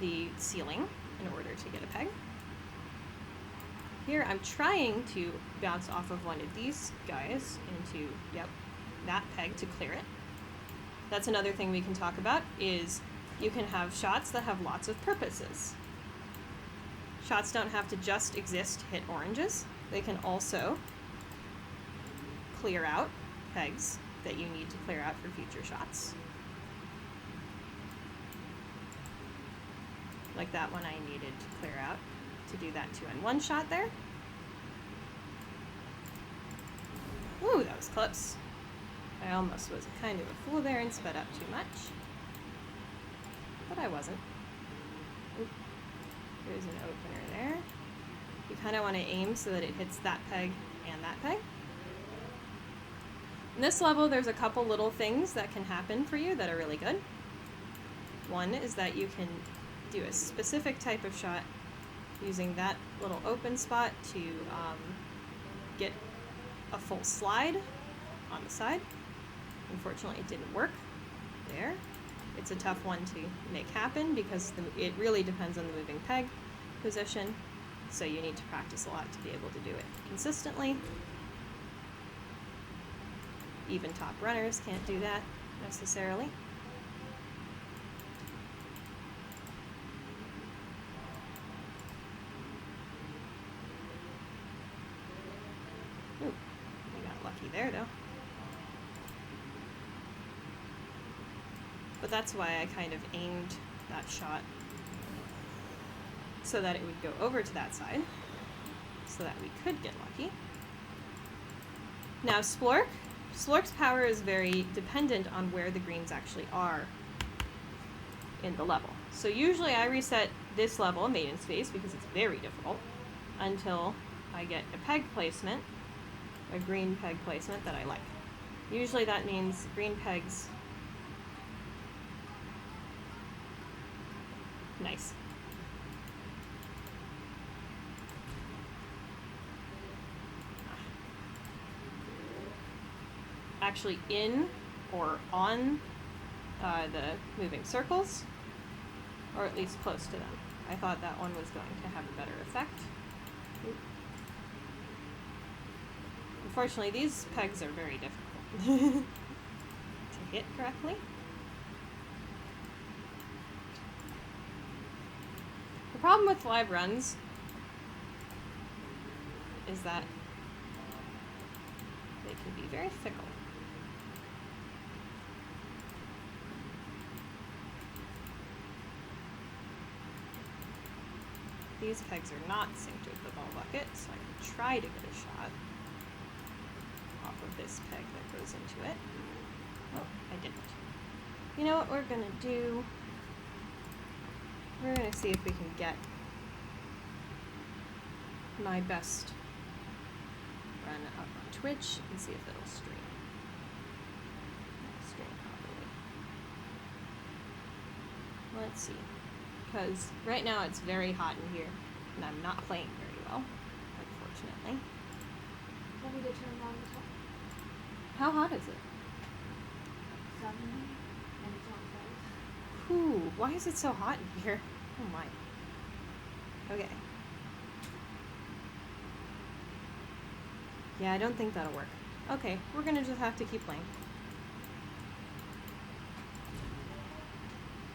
Speaker 1: the ceiling in order to get a peg. Here I'm trying to bounce off of one of these guys into, yep, that peg to clear it. That's another thing we can talk about, is you can have shots that have lots of purposes. Shots don't have to just exist to hit oranges. They can also clear out pegs that you need to clear out for future shots. Like that one I needed to clear out to do that 2-in-1 shot there. Ooh, that was close. I almost was kind of a fool there and sped up too much. But I wasn't. Oop. There's an opener there. You kind of want to aim so that it hits that peg and that peg. In this level, there's a couple little things that can happen for you that are really good. One is that you can do a specific type of shot using that little open spot to get a full slide on the side. Unfortunately, it didn't work there. It's a tough one to make happen because it really depends on the moving peg position, so you need to practice a lot to be able to do it consistently. Even top runners can't do that necessarily. Ooh, I got lucky there though. But that's why I kind of aimed that shot so that it would go over to that side, so that we could get lucky. Now Splork's power is very dependent on where the greens actually are in the level. So usually I reset this level, Maiden Space, because it's very difficult, until I get a peg placement, a green peg placement that I like. Usually that means green pegs. Nice. Actually in or on the moving circles, or at least close to them. I thought that one was going to have a better effect. Oop. Unfortunately, these pegs are very difficult to hit correctly. The problem with live runs is that they can be very fickle. These pegs are not synced with the ball bucket, so I can try to get a shot off of this peg that goes into it. Oh, I didn't. You know what we're gonna do? We're gonna see if we can get my best run up on Twitch and see if it'll stream. It'll stream properly. Let's see. Because right now it's very hot in here, and I'm not playing very well, unfortunately.
Speaker 2: Want me to turn down the top?
Speaker 1: How hot is it?
Speaker 2: 7, and it's on 5.
Speaker 1: Ooh, why is it so hot in here? Oh my. Okay. Yeah, I don't think that'll work. Okay, we're gonna just have to keep playing.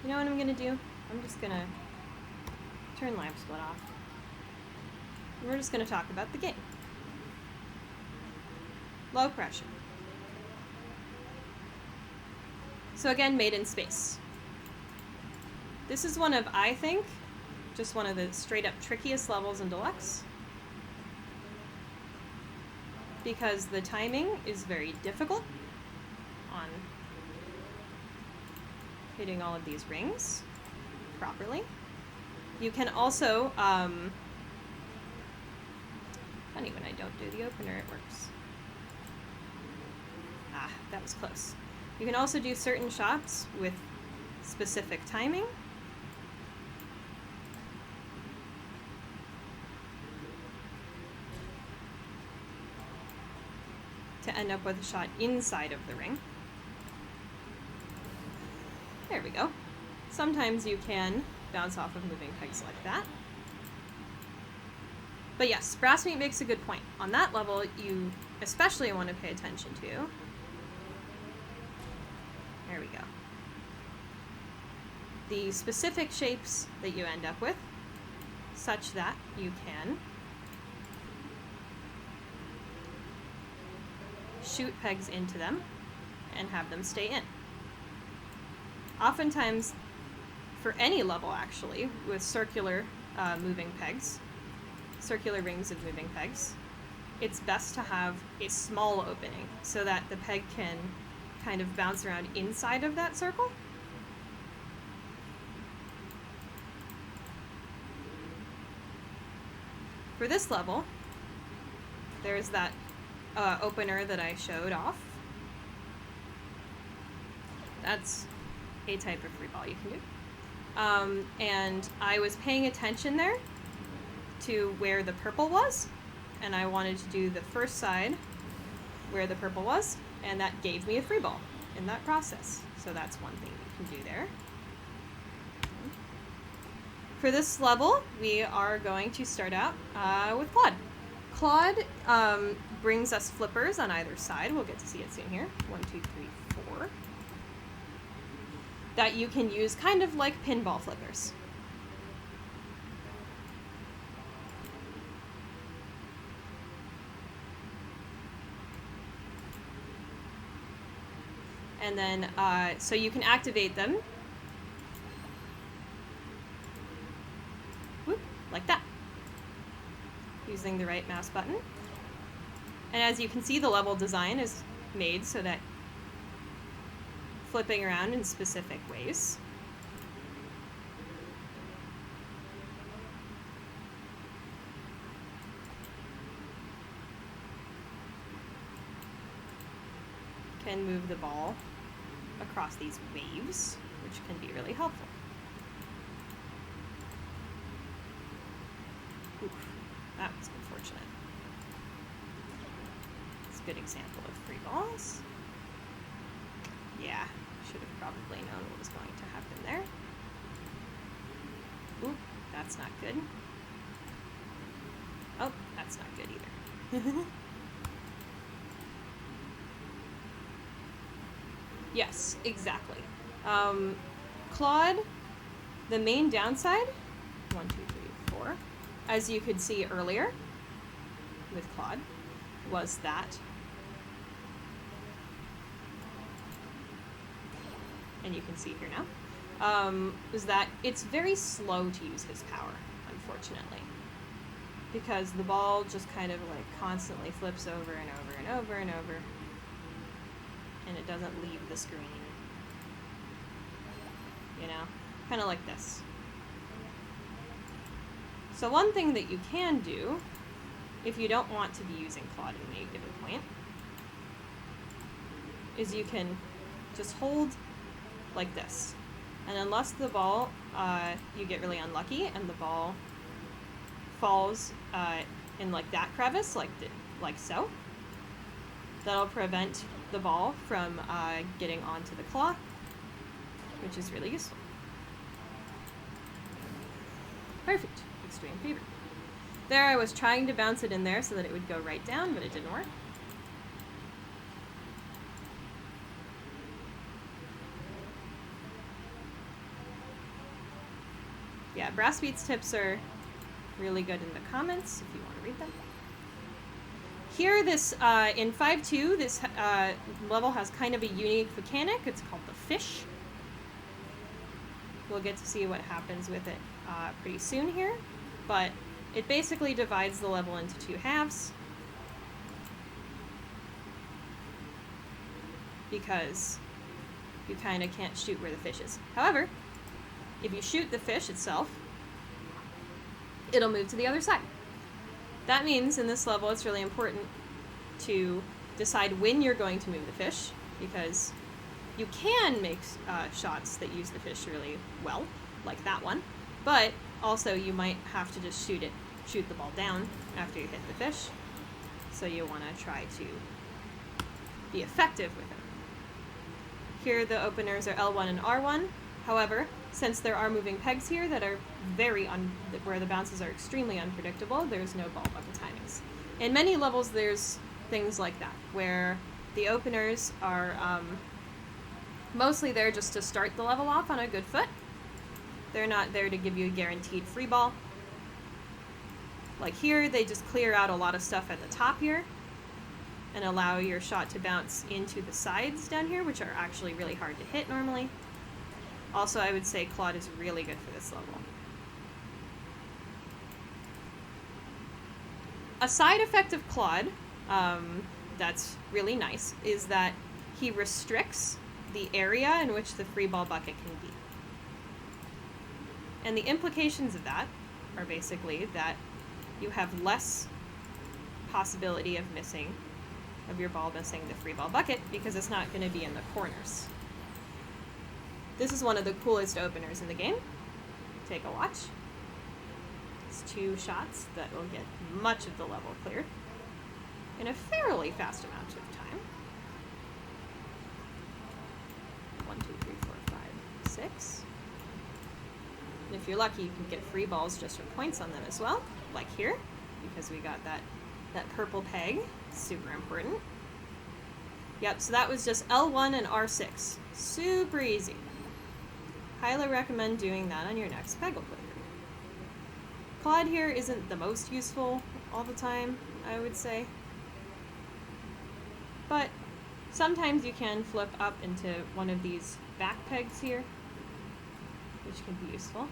Speaker 1: You know what I'm gonna do? I'm just gonna turn live split off. And we're just gonna talk about the game. Low pressure. So again, Maiden Space. This is one of, I think, just one of the straight up trickiest levels in Deluxe. Because the timing is very difficult on hitting all of these rings properly. You can also, funny when I don't do the opener, it works. Ah, that was close. You can also do certain shots with specific timing. To end up with a shot inside of the ring. There we go. Sometimes you can bounce off of moving pegs like that. But yes, brass meat makes a good point. On that level, you especially want to pay attention to. There we go. The specific shapes that you end up with, such that you can shoot pegs into them and have them stay in. Oftentimes, for any level actually, with circular moving pegs, circular rings of moving pegs, it's best to have a small opening so that the peg can kind of bounce around inside of that circle. For this level, there's that opener that I showed off That's a type of free ball you can do. And I was paying attention there to where the purple was, and I wanted to do the first side where the purple was, and that gave me a free ball in that process. So that's one thing you can do there. For this level, we are going to start out with Claude. Claude brings us flippers on either side. We'll get to see it soon here. 1, 2, 3, 4. That you can use kind of like pinball flippers. And then, so you can activate them. Whoop, like that. Using the right mouse button. And as you can see, the level design is made so that flipping around in specific ways. Can move the ball across these waves, which can be really helpful. Oof, that was unfortunate. It's a good example of free balls. Yeah, should have probably known what was going to happen there. Oop, that's not good. Oh, that's not good either. Yes, exactly. Claude, the main downside, 1, 2, 3, 4, as you could see earlier with Claude, was that, and you can see here now, was that it's very slow to use his power, unfortunately, because the ball just kind of like constantly flips over and over and over and over, and it doesn't leave the screen, you know, kind of like this. So one thing that you can do, if you don't want to be using Claude at any given point, is you can just hold like this. And unless the ball, you get really unlucky and the ball falls in like that crevice, like so, that'll prevent the ball from getting onto the claw, which is really useful. Perfect. Extreme fever. There I was trying to bounce it in there so that it would go right down, but it didn't work. Yeah, Brass Beats tips are really good in the comments if you want to read them. Here, this in 5.2, this level has kind of a unique mechanic. It's called the fish. We'll get to see what happens with it pretty soon here, but it basically divides the level into 2 halves because you kind of can't shoot where the fish is. However, if you shoot the fish itself, it'll move to the other side. That means in this level it's really important to decide when you're going to move the fish, because you can make shots that use the fish really well, like that one, but also you might have to just shoot the ball down after you hit the fish. So you want to try to be effective with it. Here the openers are L1 and R1. However, since there are moving pegs here that are where the bounces are extremely unpredictable, there's no ball bucket timings. In many levels, there's things like that, where the openers are mostly there just to start the level off on a good foot. They're not there to give you a guaranteed free ball. Like here, they just clear out a lot of stuff at the top here and allow your shot to bounce into the sides down here, which are actually really hard to hit normally. Also, I would say Claude is really good for this level. A side effect of Claude that's really nice is that he restricts the area in which the free ball bucket can be. And the implications of that are basically that you have less possibility of your ball missing the free ball bucket because it's not going to be in the corners. This is one of the coolest openers in the game. Take a watch. It's 2 shots that will get much of the level cleared in a fairly fast amount of time. 1, 2, 3, 4, 5, 6. And if you're lucky, you can get free balls just for points on them as well, like here, because we got that purple peg. Super important. Yep, so that was just L1 and R6. Super easy. Highly recommend doing that on your next Peggle playthrough. Claude here isn't the most useful all the time, I would say. But sometimes you can flip up into one of these back pegs here, which can be useful.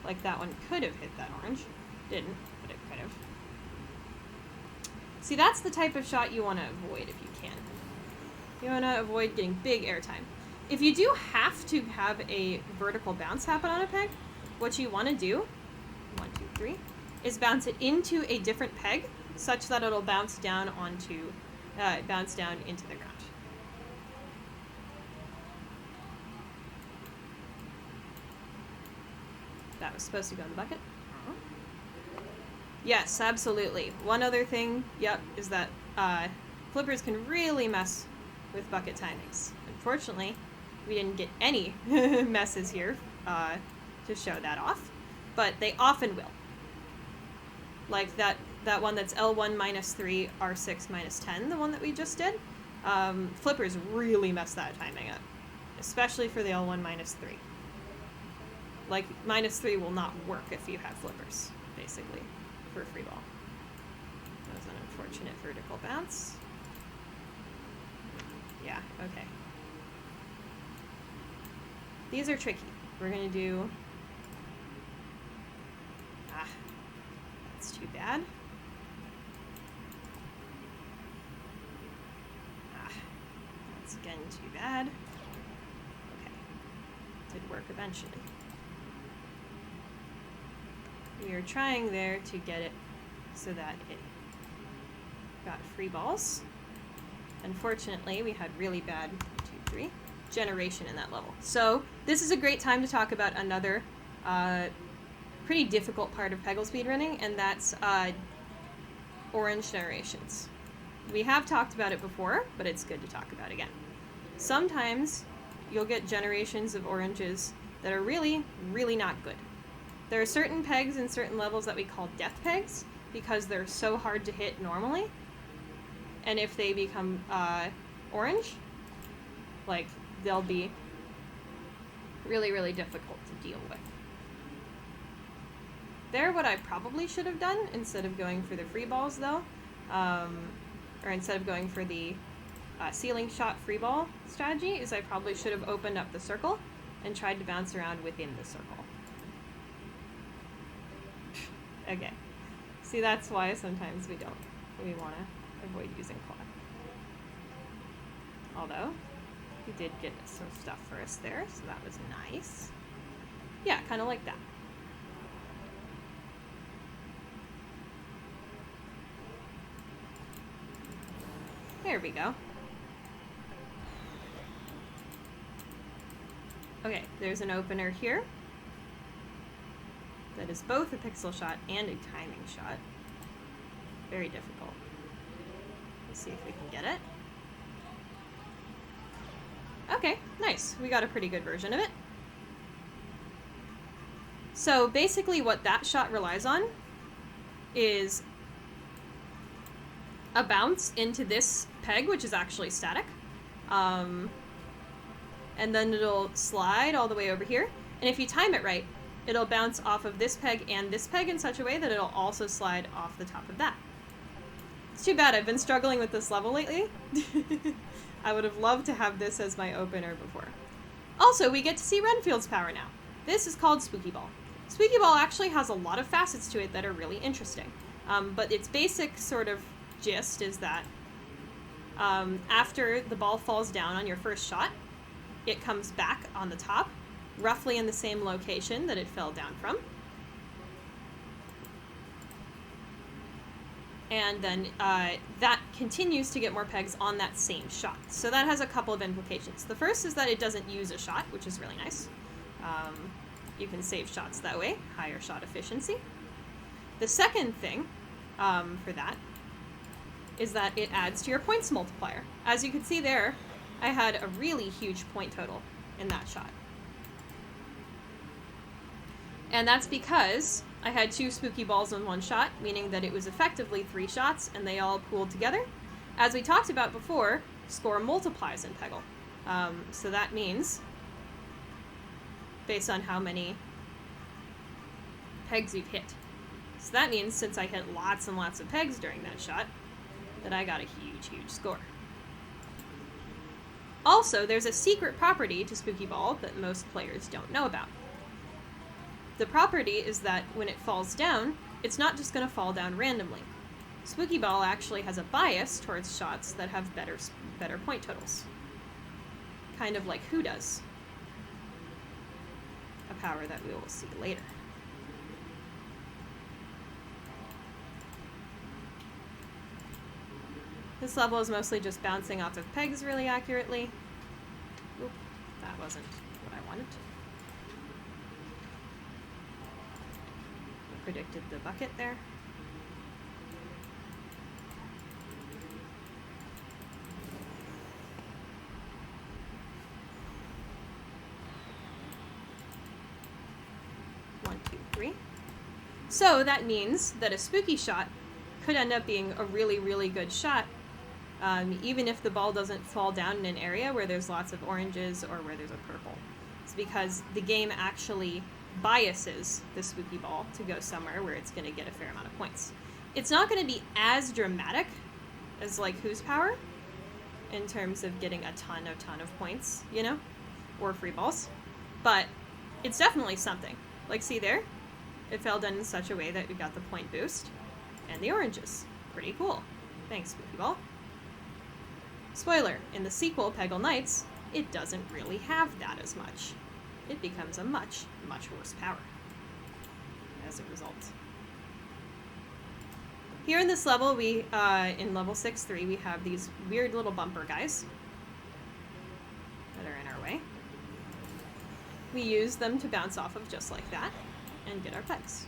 Speaker 1: Like that one could have hit that orange. Didn't, but it could have. See, that's the type of shot you want to avoid if you can. You want to avoid getting big airtime. If you do have to have a vertical bounce happen on a peg, what you want to do, 1, 2, 3, is bounce it into a different peg such that it'll bounce down onto, bounce down into the ground. That was supposed to go in the bucket. Yes, absolutely. One other thing, yep, is that flippers can really mess with bucket timings. Unfortunately, we didn't get any messes here to show that off, but they often will. Like that one that's L1 minus 3, R6 minus 10, the one that we just did. Flippers really mess that timing up, especially for the L1 minus 3. Like, minus 3 will not work if you have flippers, basically, for a free ball. That was an unfortunate vertical bounce. Yeah, okay. These are tricky. We're gonna do... that's too bad. That's again too bad. Okay. Did work eventually. We are trying there to get it so that it got free balls. Unfortunately, we had really bad 1, 2, 3 generation in that level. So this is a great time to talk about another pretty difficult part of Peggle speedrunning, and that's orange generations. We have talked about it before, but it's good to talk about again. Sometimes you'll get generations of oranges that are really, really not good. There are certain pegs in certain levels that we call death pegs because they're so hard to hit normally. And if they become orange, like, they'll be really, really difficult to deal with. There, what I probably should have done, instead of going for the free balls, though, or instead of going for the ceiling shot free ball strategy, is I probably should have opened up the circle and tried to bounce around within the circle. Okay. See, that's why sometimes we want to avoid using Claude. Although, he did get some stuff for us there, so that was nice. Yeah, kind of like that. There we go. Okay, there's an opener here. That is both a pixel shot and a timing shot. Very difficult. Let's see if we can get it. Okay, nice. We got a pretty good version of it. So basically what that shot relies on is a bounce into this peg, which is actually static. And then it'll slide all the way over here. And if you time it right, it'll bounce off of this peg and this peg in such a way that it'll also slide off the top of that. It's too bad I've been struggling with this level lately. I would have loved to have this as my opener before. Also, we get to see Renfield's power now. This is called Spooky Ball. Spooky Ball actually has a lot of facets to it that are really interesting. But its basic sort of gist is that after the ball falls down on your first shot, it comes back on the top, roughly in the same location that it fell down from. And then that continues to get more pegs on that same shot. So that has a couple of implications. The first is that it doesn't use a shot, which is really nice. You can save shots that way, higher shot efficiency. The second thing for that is that it adds to your points multiplier. As you can see there, I had a really huge point total in that shot. And that's because I had 2 spooky balls in one shot, meaning that it was effectively 3 shots, and they all pooled together. As we talked about before, score multiplies in Peggle. So that means, based on how many pegs you've hit. So that means, since I hit lots and lots of pegs during that shot, that I got a huge, huge score. Also, there's a secret property to Spooky Ball that most players don't know about. The property is that when it falls down, it's not just going to fall down randomly. Spooky Ball actually has a bias towards shots that have better point totals. Kind of like Who does. A power that we will see later. This level is mostly just bouncing off of pegs really accurately. Oop, that wasn't what I wanted. I predicted the bucket there. One, two, three. So that means that a spooky shot could end up being a really, really good shot, even if the ball doesn't fall down in an area where there's lots of oranges or where there's a purple. It's because the game actually biases the spooky ball to go somewhere where it's going to get a fair amount of points. It's not going to be as dramatic as like Who's Power in terms of getting a ton of points, you know, or free balls, but it's definitely something. Like, see there? It fell down in such a way that we got the point boost and the oranges. Pretty cool. Thanks, Spooky Ball. Spoiler, in the sequel, Peggle Knights, it doesn't really have that as much. It becomes a much, much worse power as a result. Here in this level, we, in level 6-3, we have these weird little bumper guys that are in our way. We use them to bounce off of just like that and get our pegs.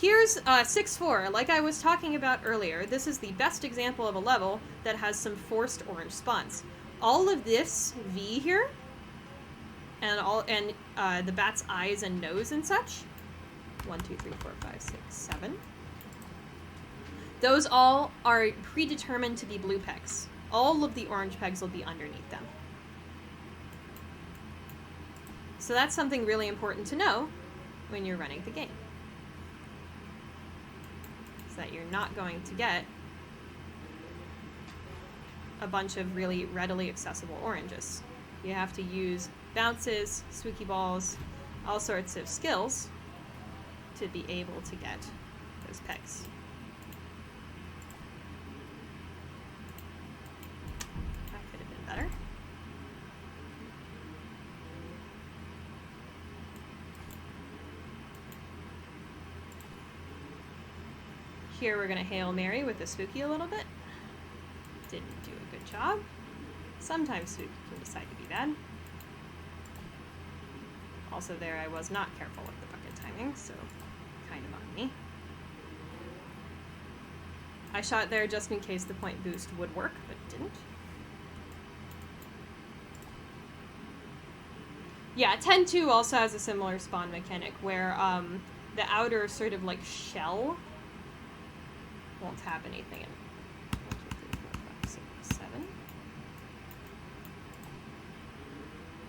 Speaker 1: Here's 6-4. Like I was talking about earlier, this is the best example of a level that has some forced orange spawns. All of this V here, and the bat's eyes and nose and such, 1, 2, 3, 4, 5, 6, 7. Those all are predetermined to be blue pegs. All of the orange pegs will be underneath them. So that's something really important to know when you're running the game. Is that you're not going to get a bunch of really readily accessible oranges. You have to use bounces, spooky balls, all sorts of skills to be able to get those pegs. That could have been better. Here we're going to Hail Mary with the spooky a little bit. Didn't do a good job. Sometimes spooky can decide to be bad. Also there I was not careful with the bucket timing, so kind of on me. I shot there just in case the point boost would work, but it didn't. Yeah, 10-2 also has a similar spawn mechanic where the outer sort of like shell won't have anything in it. 1, 2, 3, 4, 5, 6, 7.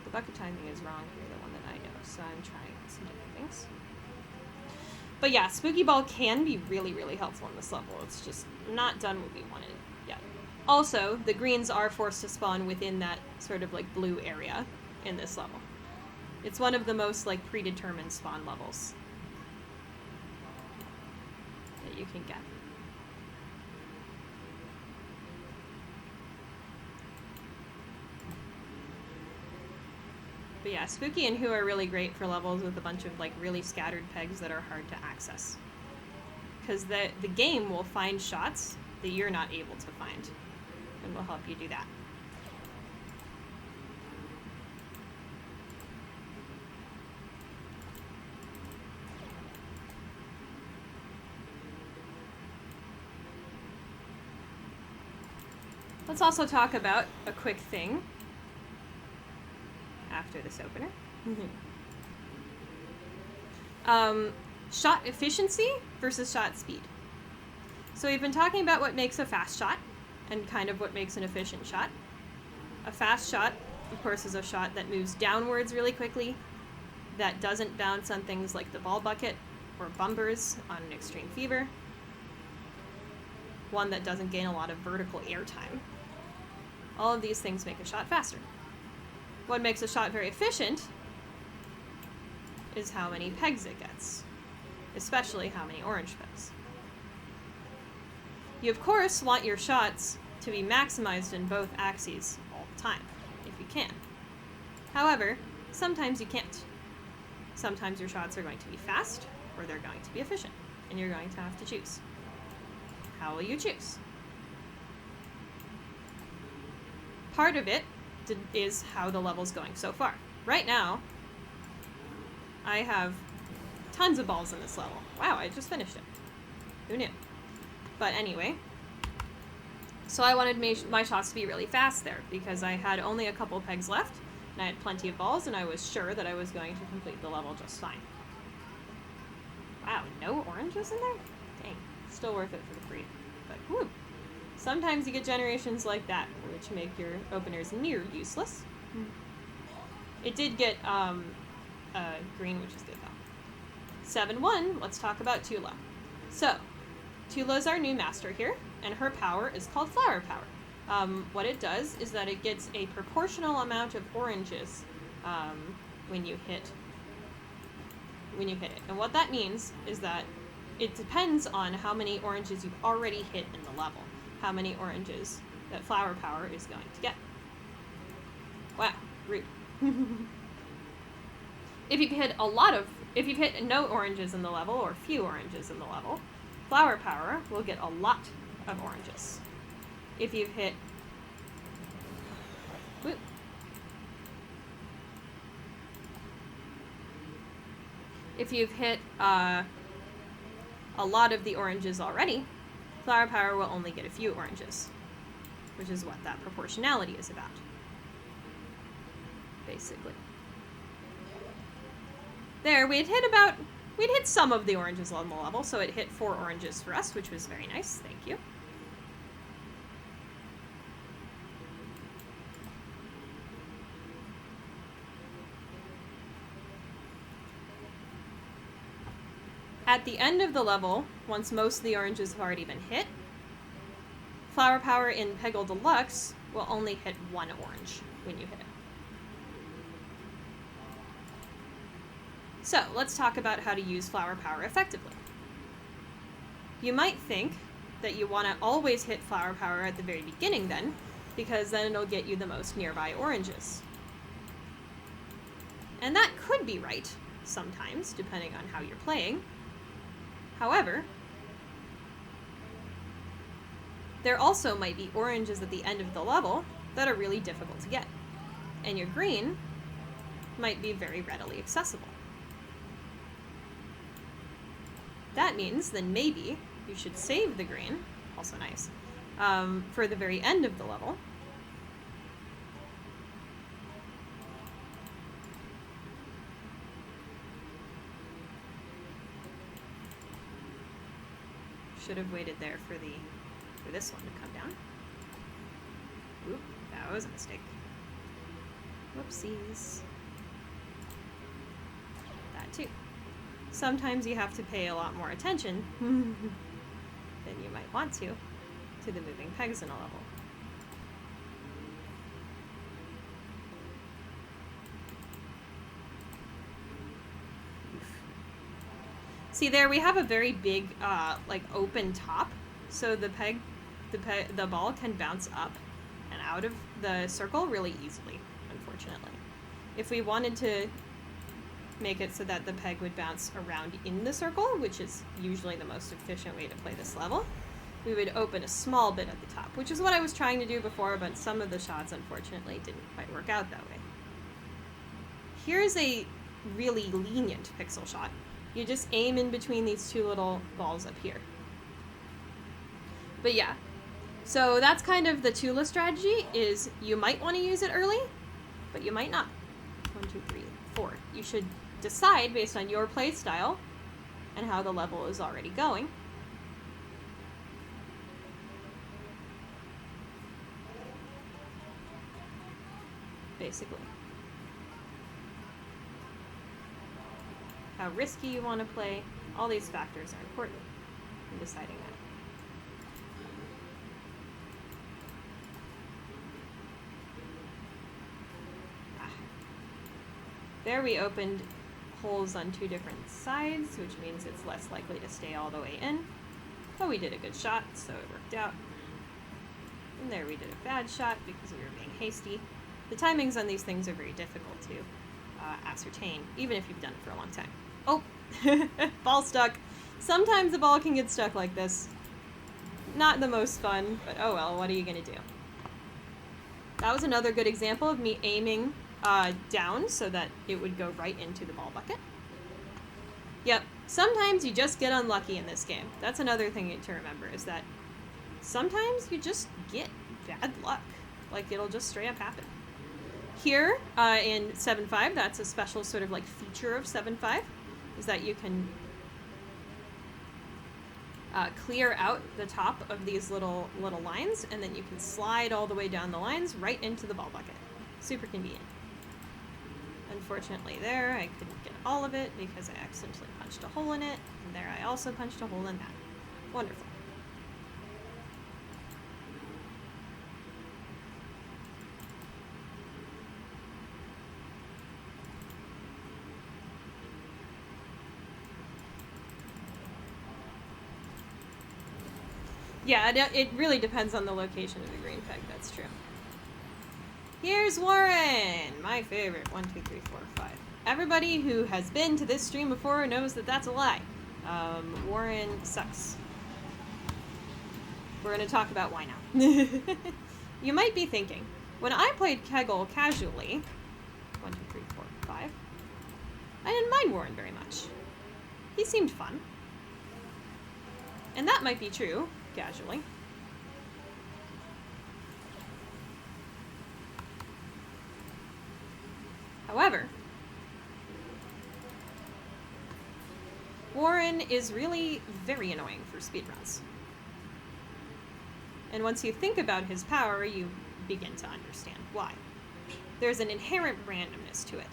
Speaker 1: The bucket timing is wrong here, the one that I know, so I'm trying some different things. But yeah, Spooky Ball can be really, really helpful in this level. It's just not done what we wanted yet. Also, the greens are forced to spawn within that sort of like blue area in this level. It's one of the most like predetermined spawn levels that you can get. But yeah, Spooky and Who are really great for levels with a bunch of like really scattered pegs that are hard to access. because the game will find shots that you're not able to find, and will help you do that. Let's also talk about a quick thing after this opener. Shot efficiency versus shot speed. So we've been talking about what makes a fast shot and kind of what makes an efficient shot. A fast shot, of course, is a shot that moves downwards really quickly, that doesn't bounce on things like the ball bucket or bumpers on an extreme fever, one that doesn't gain a lot of vertical air time. All of these things make a shot faster. What makes a shot very efficient is how many pegs it gets, especially how many orange pegs. You, of course, want your shots to be maximized in both axes all the time, if you can. However, sometimes you can't. Sometimes your shots are going to be fast, or they're going to be efficient, and you're going to have to choose. How will you choose? Part of it is how the level's going so far. Right now, I have tons of balls in this level. Wow, I just finished it. Who knew? But anyway, so I wanted my shots to be really fast there because I had only a couple pegs left, and I had plenty of balls, and I was sure that I was going to complete the level just fine. Wow, no oranges in there? Dang, still worth it for the free. But whew. Sometimes you get generations like that, which make your openers near useless. It did get green, which is good though. 7-1, let's talk about Tula. So, Tula's our new master here, and her power is called Flower Power. What it does is that it gets a proportional amount of oranges when you hit it. And what that means is that it depends on how many oranges you've already hit in the level, how many oranges that Flower Power is going to get. Wow, rude. If you've hit no oranges in the level or few oranges in the level, Flower Power will get a lot of oranges. If you've hit a lot of the oranges already, Flower Power will only get a few oranges, which is what that proportionality is about, basically. There, we'd hit some of the oranges on the level, so it hit 4 oranges for us, which was very nice, thank you. At the end of the level, once most of the oranges have already been hit, Flower Power in Peggle Deluxe will only hit 1 orange when you hit it. So, let's talk about how to use Flower Power effectively. You might think that you want to always hit Flower Power at the very beginning then, because then it'll get you the most nearby oranges. And that could be right, sometimes, depending on how you're playing. However, there also might be oranges at the end of the level that are really difficult to get, and your green might be very readily accessible. That means then maybe you should save the green, also nice, for the very end of the level. Should have waited there for this one to come down. Oop, that was a mistake. Whoopsies. That too. Sometimes you have to pay a lot more attention than you might want to the moving pegs in a level. See there, we have a very big, like open top, so the ball can bounce up and out of the circle really easily, unfortunately. If we wanted to make it so that the peg would bounce around in the circle, which is usually the most efficient way to play this level, we would open a small bit at the top, which is what I was trying to do before, but some of the shots, unfortunately, didn't quite work out that way. Here's a really lenient pixel shot. You just aim in between these two little balls up here. But yeah, so that's kind of the Tula strategy, is you might want to use it early, but you might not. 1, 2, 3, 4. You should decide based on your play style and how the level is already going. Basically. How risky you want to play. All these factors are important in deciding that. There we opened holes on 2 different sides, which means it's less likely to stay all the way in. But we did a good shot, so it worked out. And there we did a bad shot because we were being hasty. The timings on these things are very difficult to ascertain, even if you've done it for a long time. Oh, ball stuck. Sometimes the ball can get stuck like this. Not the most fun, but oh well, what are you gonna do? That was another good example of me aiming down so that it would go right into the ball bucket. Yep, sometimes you just get unlucky in this game. That's another thing to remember, is that sometimes you just get bad luck. Like, it'll just straight up happen. Here, in 7.5, that's a special sort of like feature of 7.5, is that you can clear out the top of these little lines, and then you can slide all the way down the lines right into the ball bucket. Super convenient. Unfortunately there, I couldn't get all of it because I accidentally punched a hole in it, and there I also punched a hole in that. Wonderful. Yeah, it really depends on the location of the green peg, that's true. Here's Warren! My favorite. 1, 2, 3, 4, 5. Everybody who has been to this stream before knows that that's a lie. Warren sucks. We're going to talk about why now. You might be thinking, when I played Peggle casually, 1, 2, 3, 4, 5, I didn't mind Warren very much. He seemed fun. And that might be true, casually. However, Warren is really very annoying for speedruns. And once you think about his power, you begin to understand why. There's an inherent randomness to it.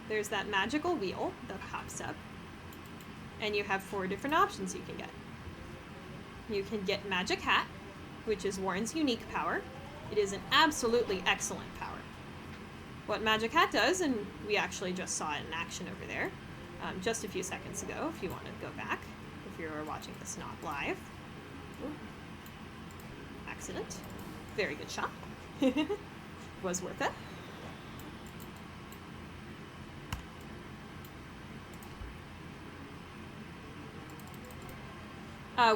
Speaker 1: There's that magical wheel that pops up, and you have 4 different options you can get. You can get Magic Hat, which is Warren's unique power. It is an absolutely excellent power. What Magic Hat does, and we actually just saw it in action over there just a few seconds ago, if you want to go back, if you're watching this not live. Ooh. Accident. Very good shot. Was worth it.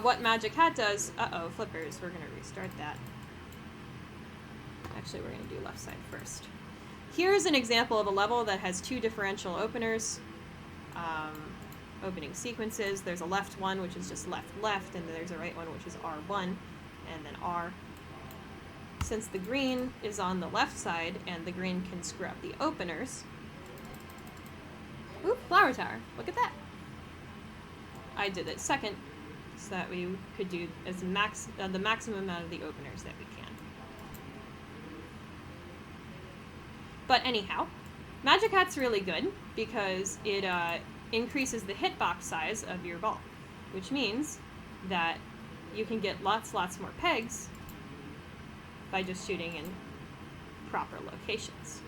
Speaker 1: What Magic Hat does... Uh-oh, flippers. We're going to restart that. Actually, we're going to do left side first. Here's an example of a level that has 2 differential openers. Opening sequences. There's a left one, which is just left, and then there's a right one, which is R1, and then R. Since the green is on the left side, and the green can screw up the openers... Ooh, flower tower. Look at that. I did it second, so that we could do as the maximum amount of the openers that we can. But anyhow, Magic Hat's really good because it increases the hitbox size of your ball, which means that you can get lots more pegs by just shooting in proper locations.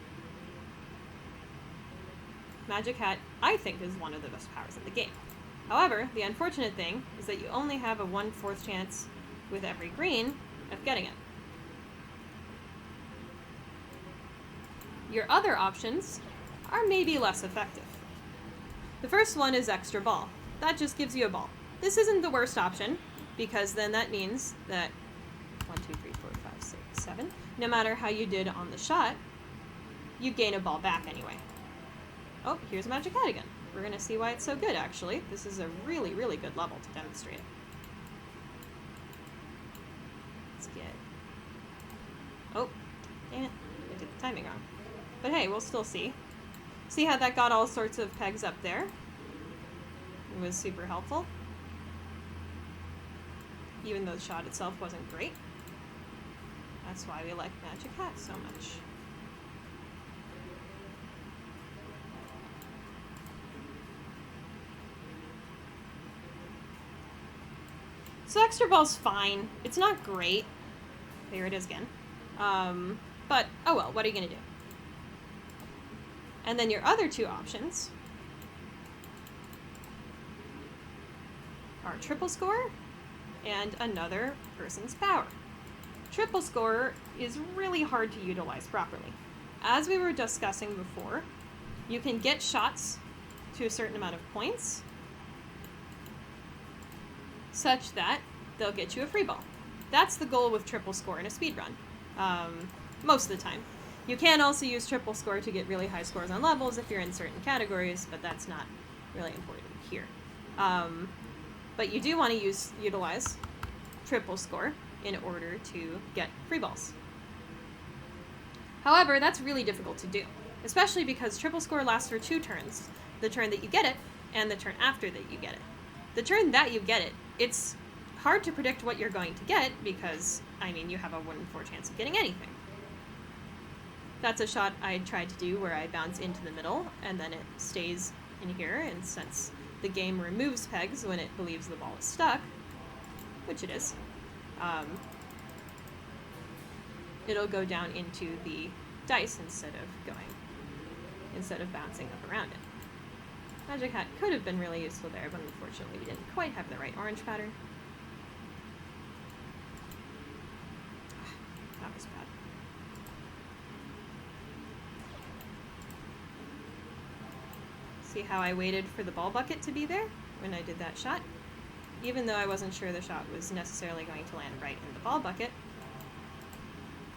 Speaker 1: Magic Hat, I think, is one of the best powers in the game. However, the unfortunate thing is that you only have a 1/4 chance with every green of getting it. Your other options are maybe less effective. The first one is extra ball. That just gives you a ball. This isn't the worst option, because then that means that 1, 2, 3, 4, 5, 6, 7, no matter how you did on the shot, you gain a ball back anyway. Oh, here's Magic Hat again. We're going to see why it's so good, actually. This is a really, really good level to demonstrate it. Let's get... Oh, damn it. I did the timing wrong. But hey, we'll still see. See how that got all sorts of pegs up there? It was super helpful. Even though the shot itself wasn't great. That's why we like Magic Hat so much. So extra ball's fine. It's not great. There it is again. But, oh well, what are you gonna do? And then your other two options are triple score and another person's power. Triple score is really hard to utilize properly. As we were discussing before, you can get shots to a certain amount of points such that they'll get you a free ball. That's the goal with triple score in a speedrun, most of the time. You can also use triple score to get really high scores on levels if you're in certain categories, but that's not really important here. But you do want to utilize triple score in order to get free balls. However, that's really difficult to do, especially because triple score lasts for 2 turns. The turn that you get it, and the turn after that you get it. The turn that you get it, it's hard to predict what you're going to get because, I mean, you have a 1 in 4 chance of getting anything. That's a shot I tried to do where I bounce into the middle, and then it stays in here, and since the game removes pegs when it believes the ball is stuck, which it is, it'll go down into the dice instead of bouncing up around it. Magic Hat could have been really useful there, but unfortunately we didn't quite have the right orange pattern. That was bad. See how I waited for the ball bucket to be there when I did that shot? Even though I wasn't sure the shot was necessarily going to land right in the ball bucket,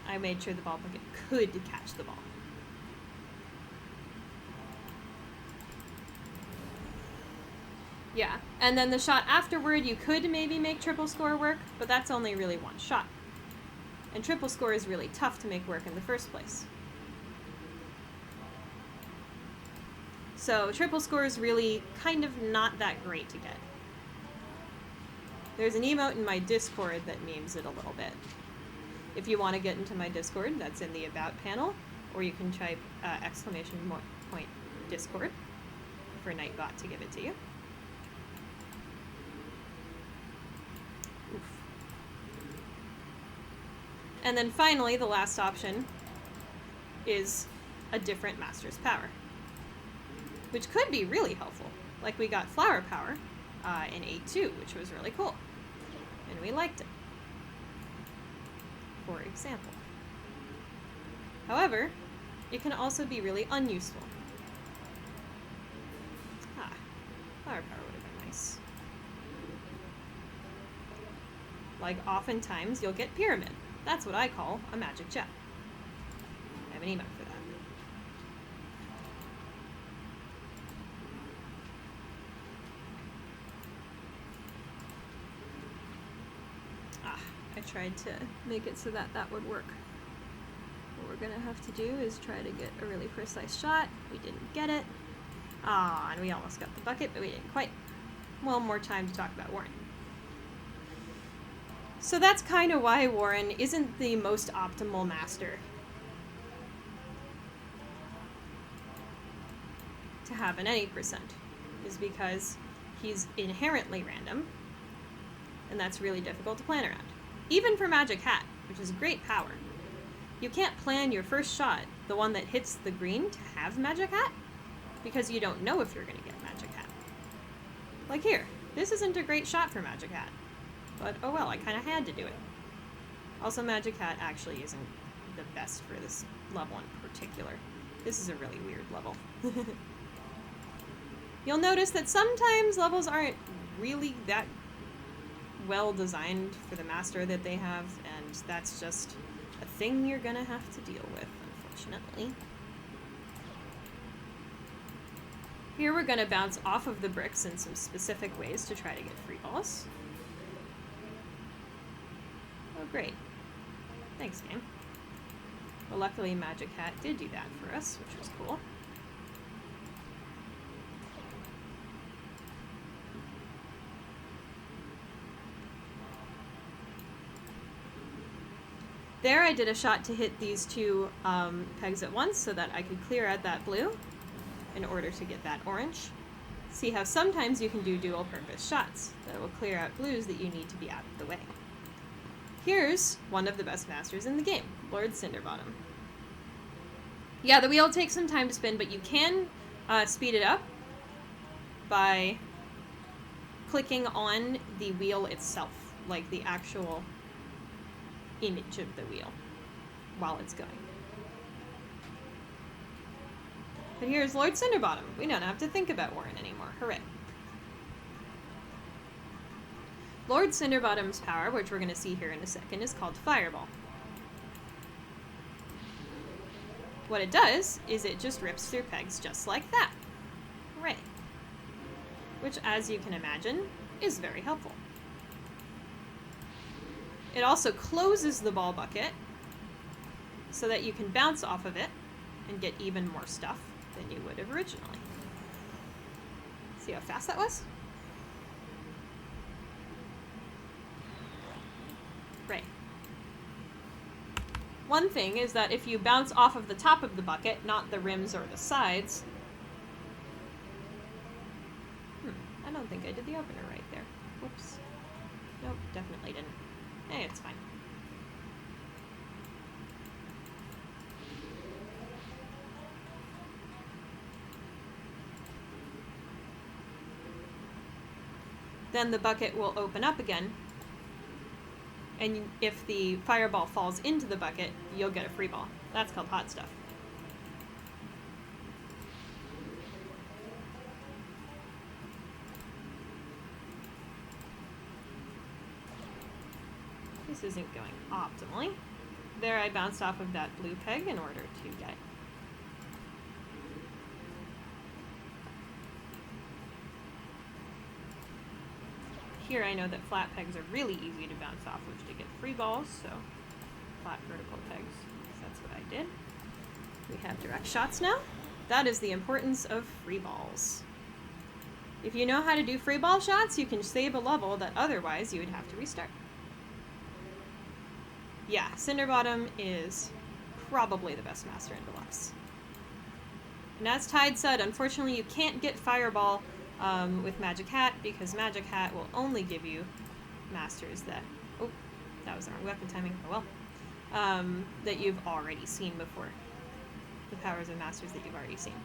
Speaker 1: I made sure the ball bucket could catch the ball. Yeah, and then the shot afterward, you could maybe make triple score work, but that's only really 1 shot. And triple score is really tough to make work in the first place. So triple score is really kind of not that great to get. There's an emote in my Discord that memes it a little bit. If you want to get into my Discord, that's in the About panel, or you can type !point Discord for Nightbot to give it to you. Oof. And then finally, the last option is a different master's power, which could be really helpful. Like we got flower power in 8.2, which was really cool, and we liked it, for example. However, it can also be really unuseful. Flower power would have been nice. Like, oftentimes you'll get pyramid. That's what I call a magic jet. I have an emote for that. I tried to make it so that that would work. What we're gonna have to do is try to get a really precise shot. We didn't get it. And we almost got the bucket, but we didn't quite. Well, more time to talk about Warren. So that's kind of why Warren isn't the most optimal master to have in any percent, is because he's inherently random, and that's really difficult to plan around. Even for Magic Hat, which is great power, you can't plan your first shot, the one that hits the green, to have Magic Hat, because you don't know if you're going to get Magic Hat. Like here, this isn't a great shot for Magic Hat, but oh well, I kind of had to do it. Also, Magic Hat actually isn't the best for this level in particular. This is a really weird level. You'll notice that sometimes levels aren't really that well designed for the master that they have, and that's just a thing you're gonna have to deal with, unfortunately. Here we're gonna bounce off of the bricks in some specific ways to try to get free balls. Oh, great. Thanks, game. Well, luckily Magic Hat did do that for us, which was cool. There I did a shot to hit these two pegs at once so that I could clear out that blue in order to get that orange. See how sometimes you can do dual purpose shots that will clear out blues that you need to be out of the way. Here's one of the best masters in the game, Lord Cinderbottom. Yeah, the wheel takes some time to spin, but you can speed it up by clicking on the wheel itself, like the actual image of the wheel while it's going. But here's Lord Cinderbottom. We don't have to think about Warren anymore. Hooray. Lord Cinderbottom's power, which we're going to see here in a second, is called Fireball. What it does is it just rips through pegs just like that. Hooray. Which, as you can imagine, is very helpful. It also closes the ball bucket so that you can bounce off of it and get even more stuff than you would have originally. See how fast that was? Right. One thing is that if you bounce off of the top of the bucket, not the rims or the sides... I don't think I did the opener right there. Whoops. Nope, definitely didn't. Hey, it's fine. Then the bucket will open up again, and if the fireball falls into the bucket, you'll get a free ball. That's called hot stuff. This isn't going optimally. There I bounced off of that blue peg in order to get it. Here I know that flat pegs are really easy to bounce off of to get free balls, so flat vertical pegs, that's what I did. We have direct shots now. That is the importance of free balls. If you know how to do free ball shots, you can save a level that otherwise you would have to restart. Yeah, Cinderbottom is probably the best master in Deluxe. And as Tide said, unfortunately you can't get Fireball with Magic Hat because Magic Hat will only give you masters that... Oh, that was the wrong weapon timing. Oh well. That you've already seen before. The powers of masters that you've already seen.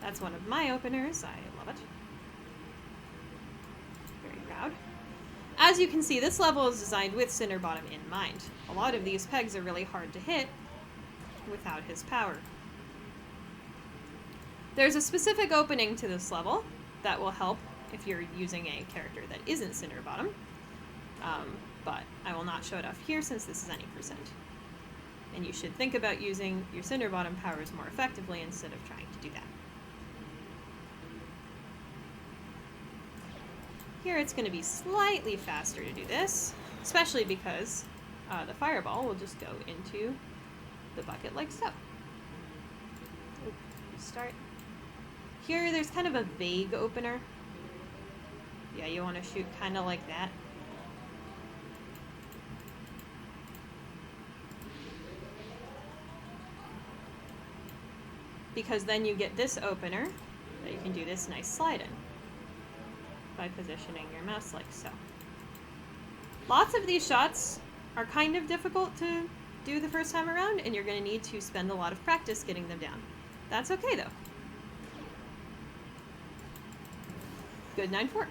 Speaker 1: That's one of my openers. I love it. Very proud. As you can see, this level is designed with Cinderbottom in mind. A lot of these pegs are really hard to hit without his power. There's a specific opening to this level that will help if you're using a character that isn't Cinderbottom, but I will not show it off here since this is any percent. And you should think about using your Cinderbottom powers more effectively instead of trying to do that. Here it's going to be slightly faster to do this, especially because the fireball will just go into the bucket like so. Start. Here there's kind of a vague opener. Yeah, you want to shoot kind of like that. Because then you get this opener that you can do this nice slide in by positioning your mouse like so. Lots of these shots are kind of difficult to do the first time around, and you're going to need to spend a lot of practice getting them down. That's okay, though. Good 9-4.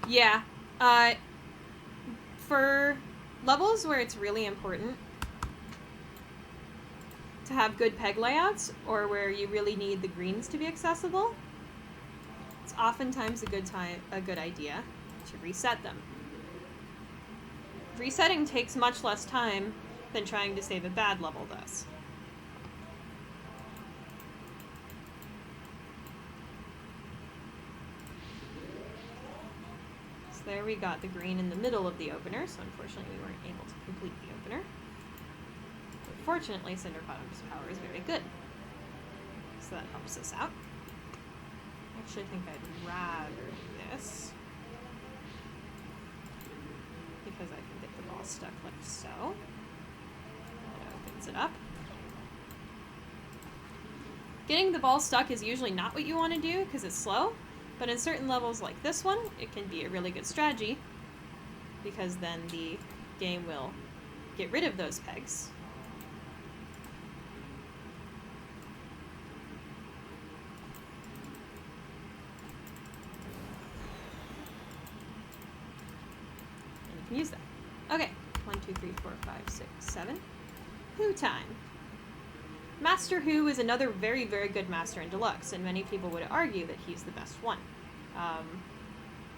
Speaker 1: Yeah. For levels where it's really important to have good peg layouts, or where you really need the greens to be accessible, it's oftentimes a good idea to reset them. Resetting takes much less time than trying to save a bad level does. So there we got the green in the middle of the opener, so unfortunately we weren't able to complete the opener. But fortunately, Cinderbottom's power is very good, so that helps us out. I actually think I'd rather do this, because I can get the ball stuck like so. That opens it up. Getting the ball stuck is usually not what you want to do because it's slow, but in certain levels like this one, it can be a really good strategy, because then the game will get rid of those pegs. And you can use that. Okay, 1, 2, 3, 4, 5, 6, 7. Who time? Master Who is another very, very good master in Deluxe, and many people would argue that he's the best one.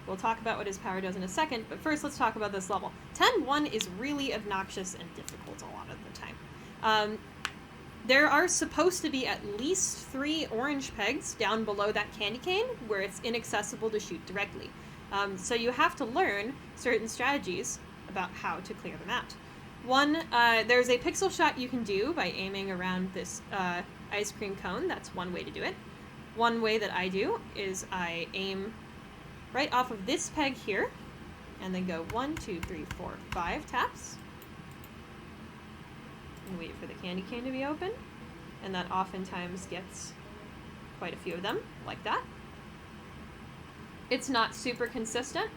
Speaker 1: We'll talk about what his power does in a second, but first let's talk about this level. 10-1 is really obnoxious and difficult a lot of the time. There are supposed to be at least 3 orange pegs down below that candy cane where it's inaccessible to shoot directly. So you have to learn certain strategies about how to clear them out. One, there's a pixel shot you can do by aiming around this ice cream cone. That's one way to do it. One way that I do is I aim right off of this peg here, and then go 1, 2, 3, 4, 5 taps, and wait for the candy cane to be open, and that oftentimes gets quite a few of them, like that. It's not super consistent,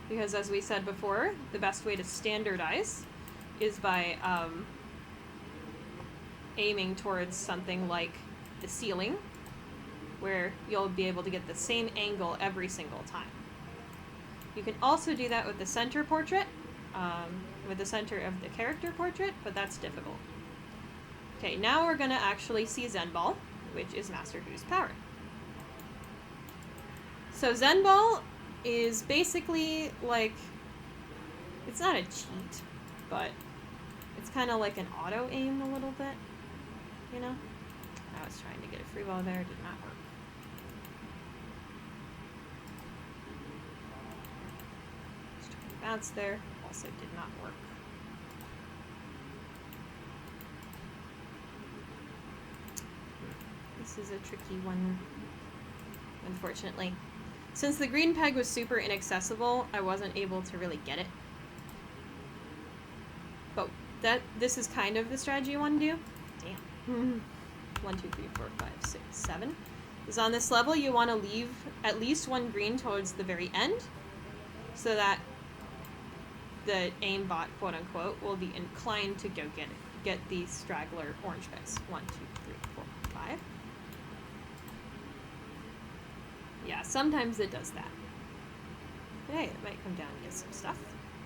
Speaker 1: because as we said before, the best way to standardize is by aiming towards something like the ceiling, where you'll be able to get the same angle every single time. You can also do that with the center portrait, with the center of the character portrait, but that's difficult. Okay, now we're going to actually see Zen Ball, which is Master Who's power. So Zen Ball is basically like, it's not a cheat, but it's kind of like an auto aim a little bit, you know? I was trying to get a free ball there, did not work. Just trying to bounce there, also did not work. This is a tricky one, unfortunately. Since the green peg was super inaccessible, I wasn't able to really get it. But this is kind of the strategy you want to do. Damn. 1, 2, 3, 4, 5, 6, 7. Because on this level, you want to leave at least one green towards the very end, so that the aimbot, quote unquote, will be inclined to go get these straggler orange pegs. 1, 2, 3, 4, 5. Yeah, sometimes it does that. But hey, it might come down and get some stuff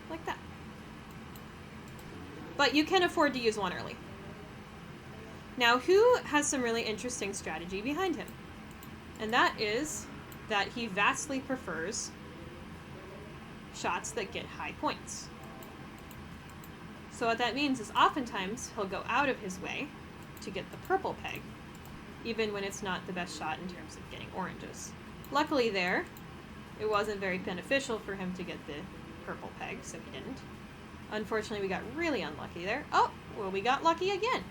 Speaker 1: like that. But you can afford to use one early. Now, Who has some really interesting strategy behind him. And that is that he vastly prefers shots that get high points. So what that means is oftentimes he'll go out of his way to get the purple peg, even when it's not the best shot in terms of getting oranges. Luckily there, it wasn't very beneficial for him to get the purple peg, so he didn't. Unfortunately, we got really unlucky there. Oh, well, we got lucky again,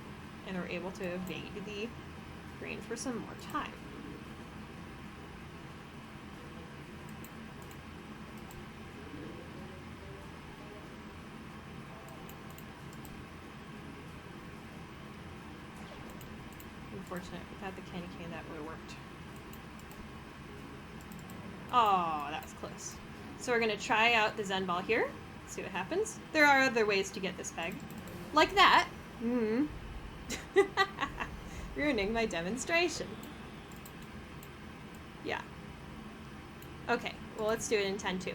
Speaker 1: and we're able to evade the green for some more time. Unfortunate, without the candy cane, that would have worked. Oh, that was close. So we're going to try out the Zen Ball here. See what happens. There are other ways to get this peg. Like that. Ruining my demonstration. Yeah. Okay, well, let's do it in 10-2.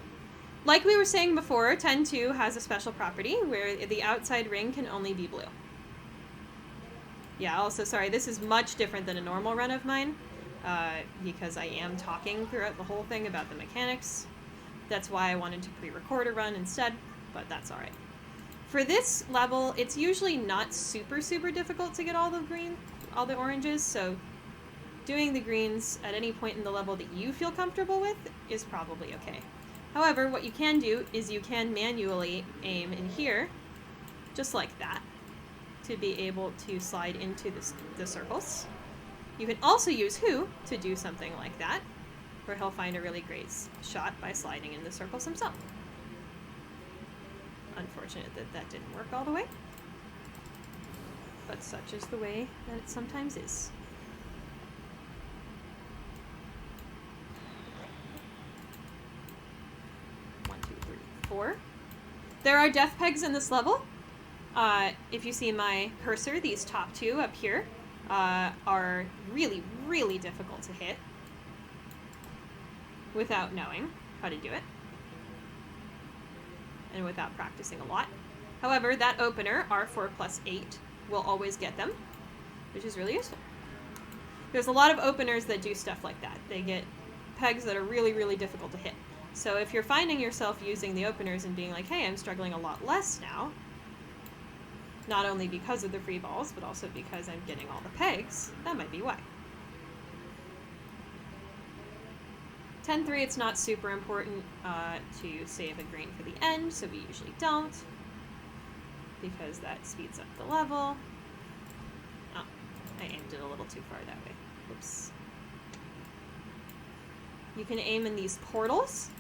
Speaker 1: Like we were saying before, 10-2 has a special property where the outside ring can only be blue. Yeah, also, sorry, this is much different than a normal run of mine, because I am talking throughout the whole thing about the mechanics. That's why I wanted to pre-record a run instead, but that's alright. For this level, it's usually not super, super difficult to get all the oranges, so doing the greens at any point in the level that you feel comfortable with is probably okay. However, what you can do is you can manually aim in here, just like that, to be able to slide into the circles. You can also use Who to do something like that, where he'll find a really great shot by sliding in the circles himself. Unfortunate that that didn't work all the way, but such is the way that it sometimes is. One, two, three, four. There are death pegs in this level. If you see my cursor, these top two up here are really, really difficult to hit without knowing how to do it and without practicing a lot. However, that opener, R4 plus 8, will always get them, which is really useful. There's a lot of openers that do stuff like that. They get pegs that are really, really difficult to hit. So if you're finding yourself using the openers and being like, hey, I'm struggling a lot less now, not only because of the free balls, but also because I'm getting all the pegs, that might be why. 10-3, it's not super important to save a green for the end, so we usually don't, because that speeds up the level. Oh, I aimed it a little too far that way. Oops. You can aim in these portals,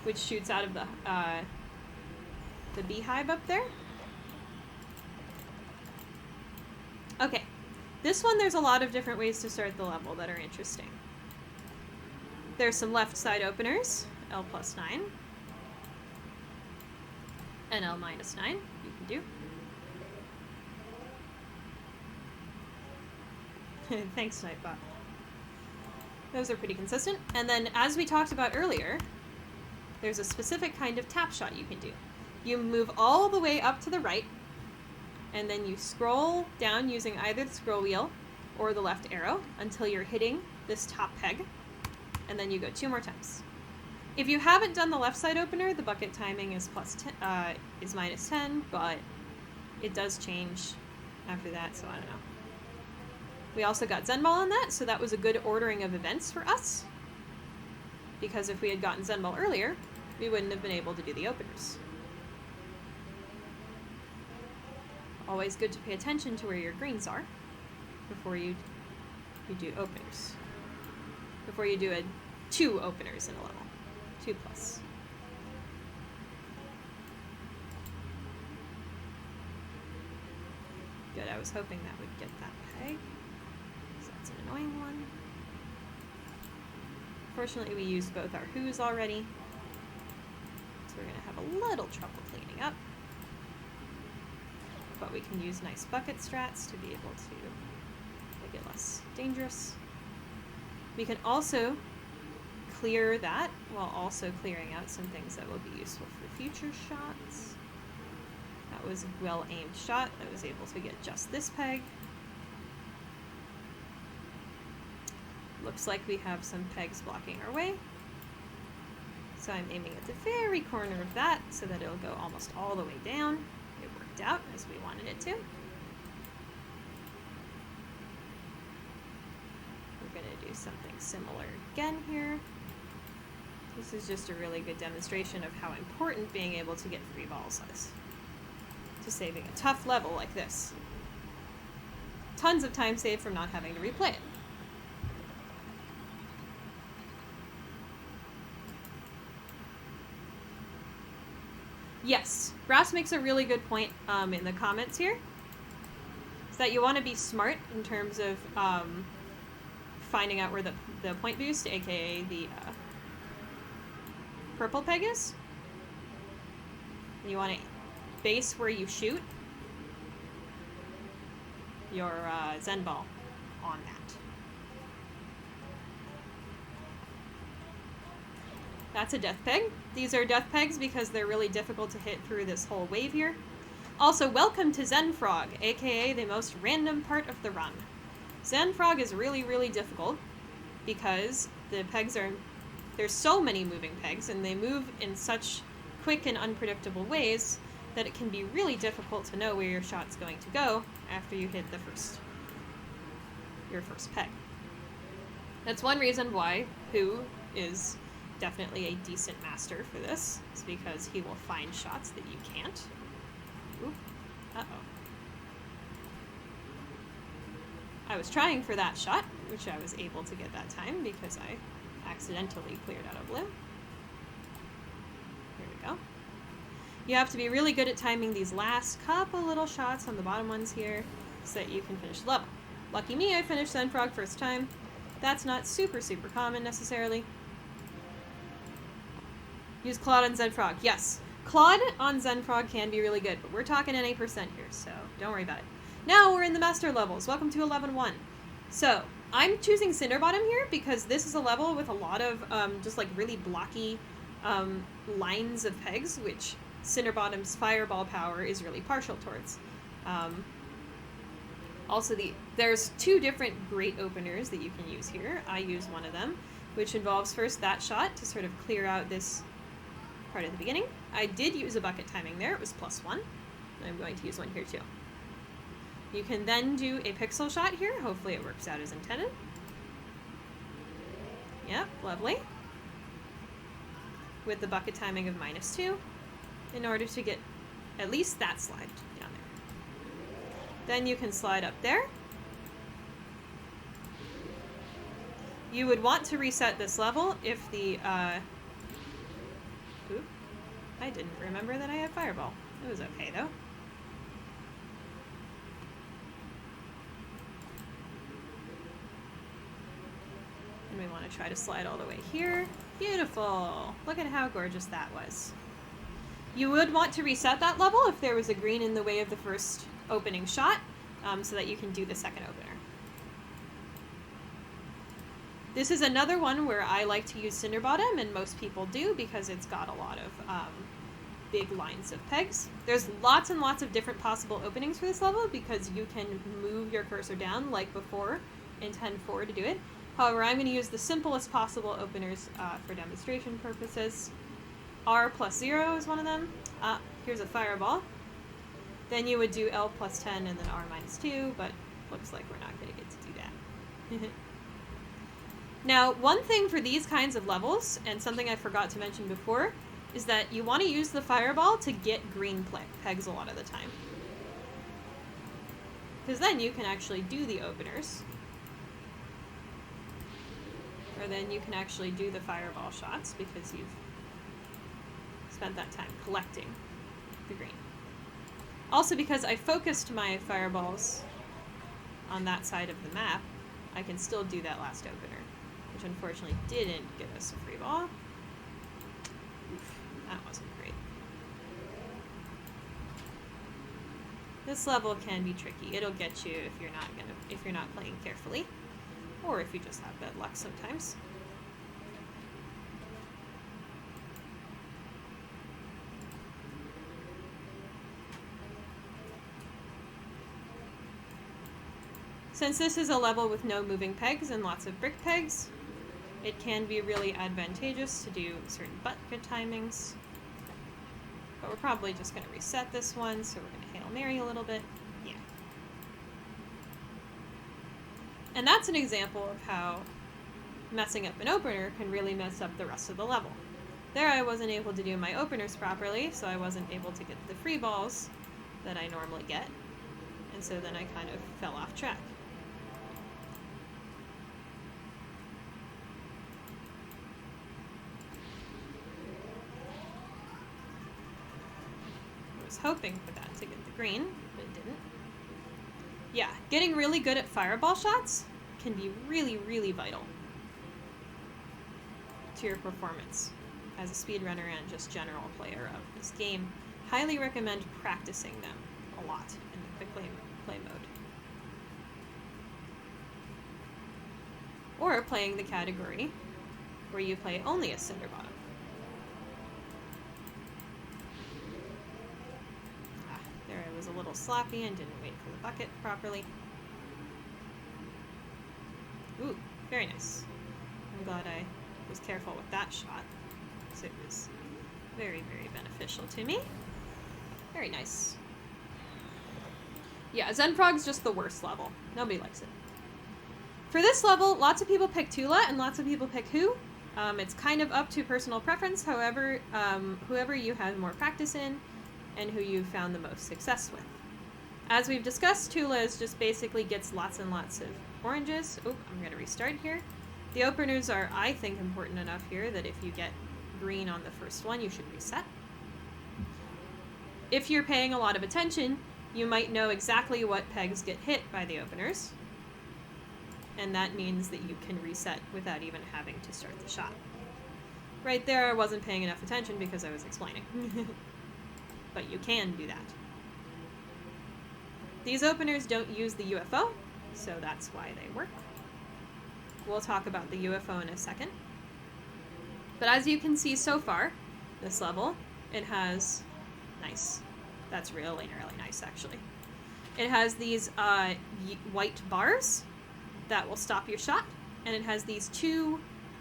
Speaker 1: which shoots out of the beehive up there. Okay, this one there's a lot of different ways to start the level that are interesting. There's some left side openers, L plus 9, and L minus 9, you can do. Thanks, Nightbot. Those are pretty consistent. And then, as we talked about earlier, there's a specific kind of tap shot you can do. You move all the way up to the right, and then you scroll down using either the scroll wheel or the left arrow until you're hitting this top peg, and then you go 2 more times. If you haven't done the left side opener, the bucket timing is is minus 10, but it does change after that, so I don't know. We also got Zen Ball on that, so that was a good ordering of events for us, because if we had gotten Zen Ball earlier, we wouldn't have been able to do the openers. Always good to pay attention to where your greens are before you do openers. Before you do 2 openers in a level. 2 plus. Good, I was hoping that would get that peg. So that's an annoying one. Fortunately, we used both our Who's already. So we're going to have a little trouble cleaning up. But we can use nice bucket strats to be able to make it less dangerous. We can also clear that while also clearing out some things that will be useful for future shots. That was a well-aimed shot. I was able to get just this peg. Looks like we have some pegs blocking our way. So I'm aiming at the very corner of that so that it'll go almost all the way down. It worked out as we wanted it to. We're going to do something similar again here. This is just a really good demonstration of how important being able to get free balls is to saving a tough level like this. Tons of time saved from not having to replay it. Yes, Brass makes a really good point in the comments here. Is that you want to be smart in terms of finding out where the point boost, aka the purple peg is. You want to base where you shoot your Zen Ball on that. That's a death peg. These are death pegs because they're really difficult to hit through this whole wave here. Also, welcome to Zenfrog, aka the most random part of the run. Zenfrog is really, really difficult because the pegs are... There's so many moving pegs, and they move in such quick and unpredictable ways that it can be really difficult to know where your shot's going to go after you hit your first peg. That's one reason why Who is definitely a decent master for this, is because he will find shots that you can't. Ooh. Uh-oh. I was trying for that shot, which I was able to get that time because I accidentally cleared out a blue. Here we go. You have to be really good at timing these last couple little shots on the bottom ones here so that you can finish the level. Lucky me, I finished Zenfrog first time. That's not super, super common necessarily. Use Claude on Zenfrog. Yes, Claude on Zenfrog can be really good, but we're talking NA% here, so don't worry about it. Now we're in the master levels. Welcome to 11-1. So, I'm choosing Cinderbottom here because this is a level with a lot of just like really blocky lines of pegs, which Cinderbottom's fireball power is really partial towards. Also, there's two different great openers that you can use here. I use one of them, which involves first that shot to sort of clear out this part at the beginning. I did use a bucket timing there. It was +1. I'm going to use one here too. You can then do a pixel shot here. Hopefully it works out as intended. Yep, lovely. With the bucket timing of -2 in order to get at least that slide down there. Then you can slide up there. You would want to reset this level if the, Oop. I didn't remember that I had Fireball. It was okay, though. And we want to try to slide all the way here. Beautiful! Look at how gorgeous that was. You would want to reset that level if there was a green in the way of the first opening shot, so that you can do the second opener. This is another one where I like to use Cinderbottom, and most people do because it's got a lot of big lines of pegs. There's lots and lots of different possible openings for this level because you can move your cursor down like before in 10-4 to do it. However, I'm going to use the simplest possible openers for demonstration purposes. R+0 is one of them. Here's a fireball. Then you would do L+10 and then R-2, but looks like we're not going to get to do that. Now, one thing for these kinds of levels, and something I forgot to mention before, is that you want to use the fireball to get green pegs a lot of the time. Because then you can actually do the openers. Or then you can actually do the fireball shots because you've spent that time collecting the green. Also, because I focused my fireballs on that side of the map, I can still do that last opener, which unfortunately didn't give us a free ball. Oof, that wasn't great. This level can be tricky. It'll get you if you're not playing carefully, or if you just have bad luck sometimes. Since this is a level with no moving pegs and lots of brick pegs, it can be really advantageous to do certain bucket timings. But we're probably just going to reset this one, so we're going to Hail Mary a little bit. Yeah. And that's an example of how messing up an opener can really mess up the rest of the level. There I wasn't able to do my openers properly, so I wasn't able to get the free balls that I normally get. And so then I kind of fell off track. Hoping for that to get the green, but it didn't. Yeah, getting really good at fireball shots can be really, really vital to your performance as a speedrunner and just general player of this game. Highly recommend practicing them a lot in the quick play mode. Or playing the category where you play only as Cinderbottom. little sloppy and didn't wait for the bucket properly. Ooh, very nice. I'm glad I was careful with that shot, because it was very, very beneficial to me. Very nice. Yeah, Zenfrog's just the worst level. Nobody likes it. For this level, lots of people pick Tula and lots of people pick Who. It's kind of up to personal preference, however, whoever you have more practice in and who you've found the most success with. As we've discussed, Tula is just basically gets lots and lots of oranges. Oh, I'm going to restart here. The openers are, I think, important enough here that if you get green on the first one, you should reset. If you're paying a lot of attention, you might know exactly what pegs get hit by the openers. And that means that you can reset without even having to start the shot. Right there, I wasn't paying enough attention because I was explaining. But you can do that. These openers don't use the UFO, so that's why they work. We'll talk about the UFO in a second. But as you can see so far, this level, it has... Nice. That's really, really nice, actually. It has these white bars that will stop your shot, and it has these 2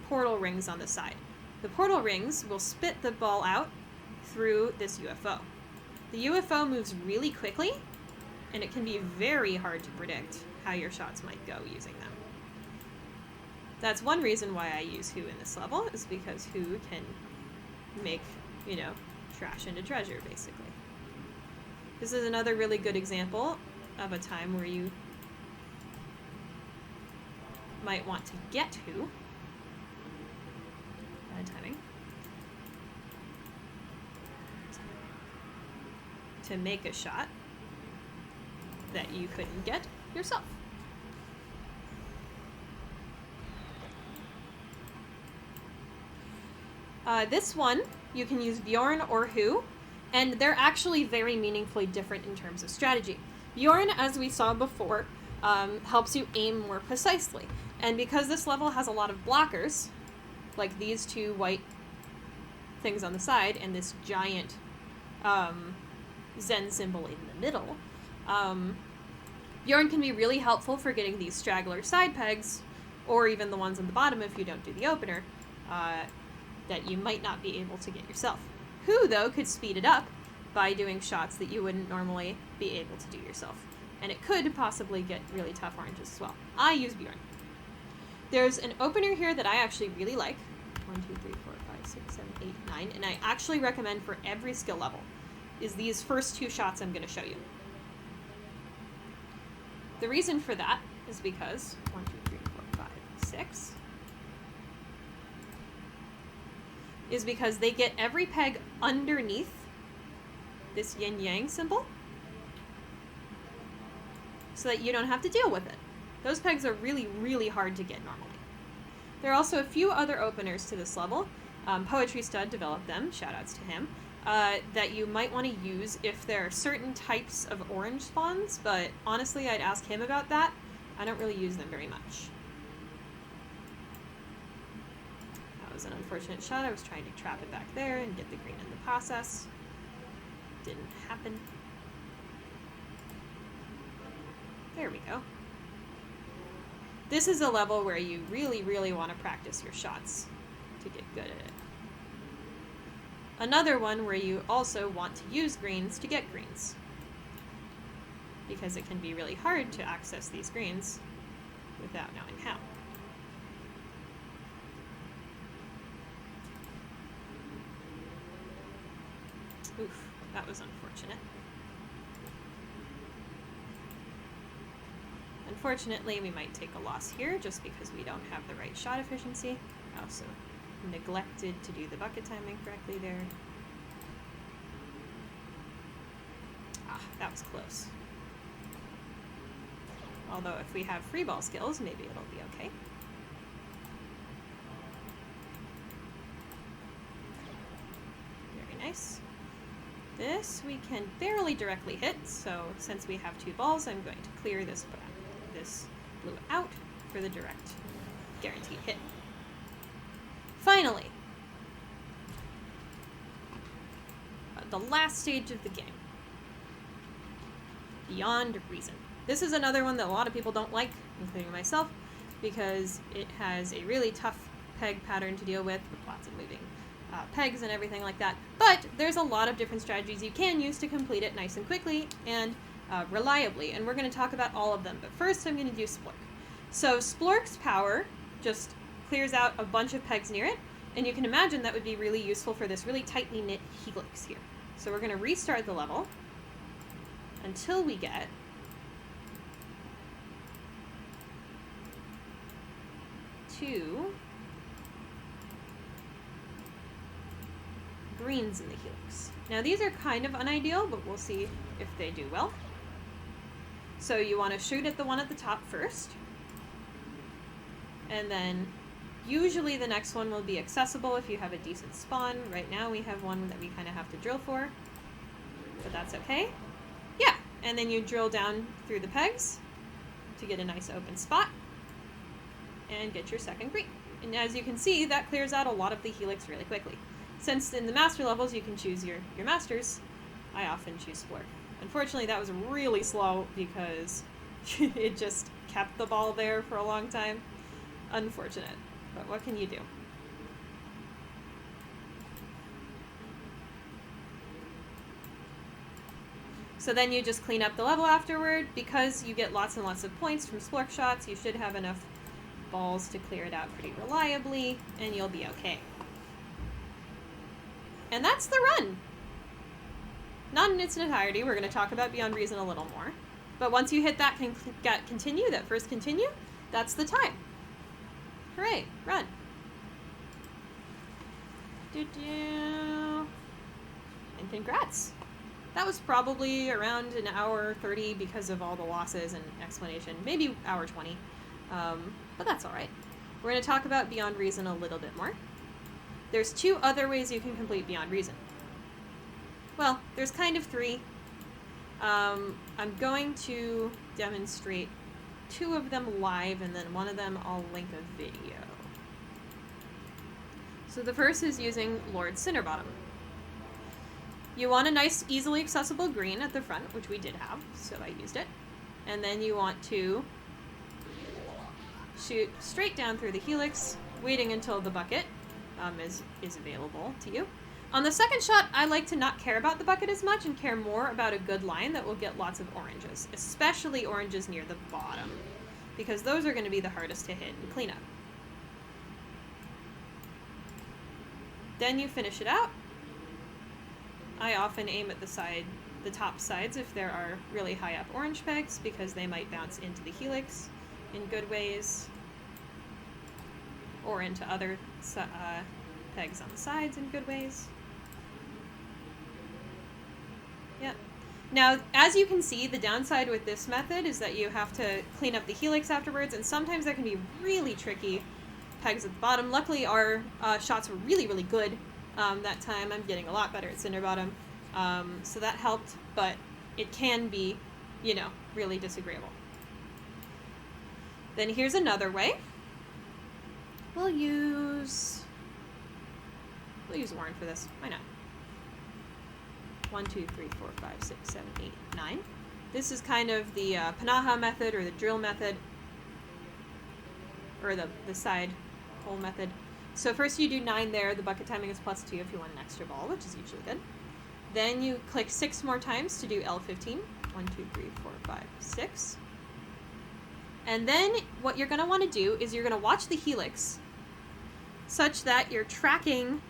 Speaker 1: portal rings on the side. The portal rings will spit the ball out through this UFO. The UFO moves really quickly, and it can be very hard to predict how your shots might go using them. That's one reason why I use Who in this level, is because Who can make, you know, trash into treasure, basically. This is another really good example of a time where you might want to get Who. Bad timing. To make a shot that you couldn't get yourself. This one, you can use Bjorn or Who, and they're actually very meaningfully different in terms of strategy. Bjorn, as we saw before, helps you aim more precisely. And because this level has a lot of blockers, like these 2 white things on the side and this giant Zen symbol in the middle, Bjorn can be really helpful for getting these straggler side pegs, or even the ones on the bottom if you don't do the opener, that you might not be able to get yourself. Who, though, could speed it up by doing shots that you wouldn't normally be able to do yourself. And it could possibly get really tough oranges as well. I use Bjorn. There's an opener here that I actually really like. 1, 2, 3, 4, 5, 6, 7, 8, 9. And I actually recommend for every skill level is these first 2 shots I'm going to show you. The reason for that is because 1, 2, 3, 4, 5, 6 is because they get every peg underneath this yin-yang symbol so that you don't have to deal with it. Those pegs are really, really hard to get normally. There are also a few other openers to this level. Poetry Stud developed them, shoutouts to him, that you might want to use if there are certain types of orange spawns, but honestly I'd ask him about that. I don't really use them very much. That was an unfortunate shot. I was trying to trap it back there and get the green in the process. Didn't happen. There we go. This is a level where you really, really want to practice your shots to get good at it. Another one where you also want to use greens to get greens, because it can be really hard to access these greens without knowing how. Oof, that was unfortunate. Unfortunately, we might take a loss here just because we don't have the right shot efficiency. I also neglected to do the bucket timing correctly there. Ah, that was close. Although if we have free ball skills, maybe it'll be okay. Very nice. This we can barely directly hit, so since we have 2 balls, I'm going to clear this blue out for the direct guaranteed hit. Finally, the last stage of the game. beyond reason. This is another one that a lot of people don't like, including myself, because it has a really tough peg pattern to deal with lots of moving pegs and everything like that. But there's a lot of different strategies you can use to complete it nice and quickly and reliably, and we're going to talk about all of them. But first I'm going to do Splork. So Splork's power just clears out a bunch of pegs near it, and you can imagine that would be really useful for this really tightly knit helix here. So we're going to restart the level until we get to greens in the helix. Now these are kind of unideal, but we'll see if they do well. So you want to shoot at the one at the top first, and then usually the next one will be accessible if you have a decent spawn. Right now we have one that we kind of have to drill for, but that's okay. Yeah, and then you drill down through the pegs to get a nice open spot and get your second green. And as you can see, that clears out a lot of the helix really quickly. Since in the master levels you can choose your masters, I often choose Splork. Unfortunately, that was really slow because it just kept the ball there for a long time. Unfortunate, but what can you do? So then you just clean up the level afterward. Because you get lots and lots of points from Splork shots, you should have enough balls to clear it out pretty reliably, and you'll be okay. And that's the run! Not in its entirety, we're going to talk about Beyond Reason a little more. But once you hit that continue, that first continue, that's the time. Hooray, run. And congrats. That was probably around an hour 30 because of all the losses and explanation. Maybe hour 20. But that's alright. We're going to talk about Beyond Reason a little bit more. There's two other ways you can complete Beyond Reason. Well, there's kind of three. I'm going to demonstrate two of them live, and then one of them I'll link a video. So the first is using Lord Cinderbottom. You want a nice, easily accessible green at the front, which we did have, so I used it. And then you want to shoot straight down through the helix, waiting until the bucket is available to you. On the second shot, I like to not care about the bucket as much and care more about a good line that will get lots of oranges, especially oranges near the bottom, because those are going to be the hardest to hit and clean up. Then you finish it out. I often aim at the top sides if there are really high up orange pegs, because they might bounce into the helix in good ways, or into other pegs on the sides in good ways. Yep. Now, as you can see, the downside with this method is that you have to clean up the helix afterwards, and sometimes there can be really tricky pegs at the bottom. Luckily, our shots were really, really good that time. I'm getting a lot better at Cinderbottom, so that helped, but it can be, you know, really disagreeable. Then here's another way. We'll use Warren for this. Why not? 1, 2, 3, 4, 5, 6, 7, 8, 9. This is kind of the Panaha method, or the drill method, or the side hole method. So first you do 9 there. The bucket timing is +2 if you want an extra ball, which is usually good. Then you click 6 more times to do L15. 1, 2, 3, 4, 5, 6. And then what you're going to want to do is you're going to watch the helix such that you're tracking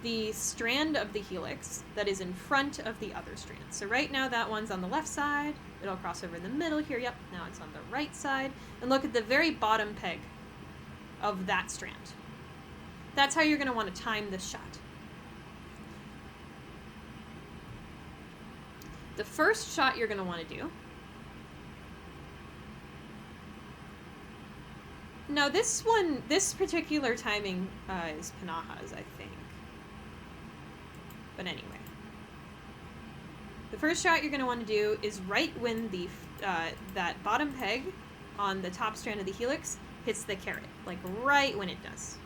Speaker 1: the strand of the helix that is in front of the other strand. So right now that one's on the left side. It'll cross over in the middle here. Yep, now it's on the right side. And look at the very bottom peg of that strand. That's how you're going to want to time this shot. The first shot you're going to want to do. No, this particular timing is Panaha's, I think. But anyway. The first shot you're going to want to do is right when the that bottom peg on the top strand of the helix hits the carrot. Like right when it does.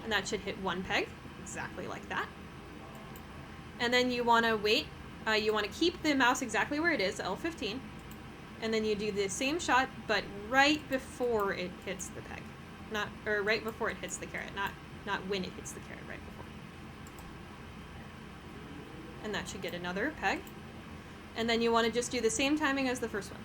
Speaker 1: And that should hit one peg, exactly like that. And then you want to wait you want to keep the mouse exactly where it is, L15, and then you do the same shot, but right before it hits the peg. Or right before it hits the carrot, not when it hits the carrot, right before. And that should get another peg. And then you want to just do the same timing as the first one.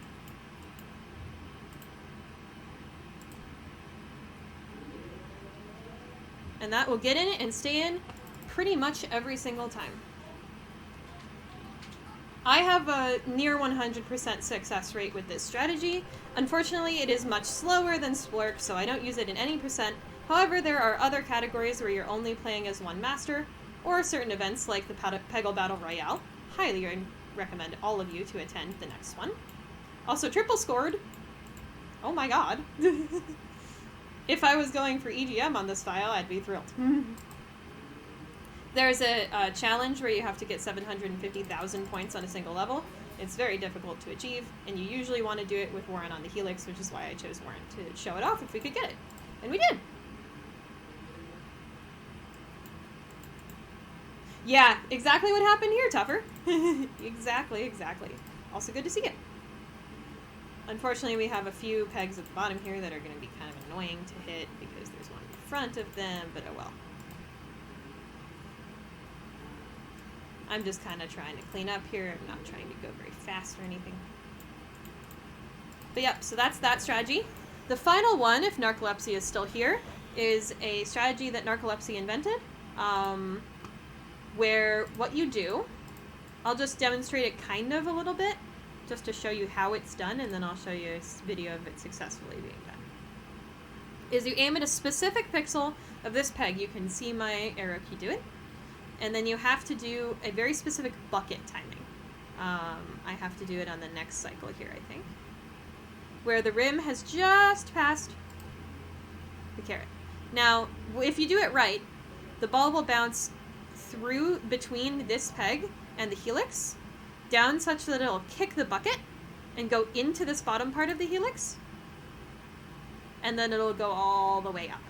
Speaker 1: And that will get in and stay in pretty much every single time. I have a near 100% success rate with this strategy. Unfortunately, it is much slower than Splork, so I don't use it in any percent. However, there are other categories where you're only playing as one master, or certain events like the Peggle Battle Royale. Highly recommend all of you to attend the next one. Also, triple scored. Oh my god. If I was going for EGM on this file, I'd be thrilled. There's a challenge where you have to get 750,000 points on a single level. It's very difficult to achieve, and you usually want to do it with Warren on the Helix, which is why I chose Warren to show it off if we could get it. And we did! Yeah, exactly what happened here, Tougher. Exactly. Also good to see it. Unfortunately, we have a few pegs at the bottom here that are going to be kind of annoying to hit because there's one in front of them, but oh well. I'm just kind of trying to clean up here. I'm not trying to go very fast or anything. But yep, so that's that strategy. The final one, if Narcolepz is still here, is a strategy that Narcolepz invented, where what you do, I'll just demonstrate it kind of a little bit, just to show you how it's done, and then I'll show you a video of it successfully being done. Is you aim at a specific pixel of this peg. You can see my arrow key do it. And then you have to do a very specific bucket timing. I have to do it on the next cycle here, I think. Where the rim has just passed the carrot. Now, if you do it right, the ball will bounce through between this peg and the helix, down such that it'll kick the bucket and go into this bottom part of the helix, and then it'll go all the way up.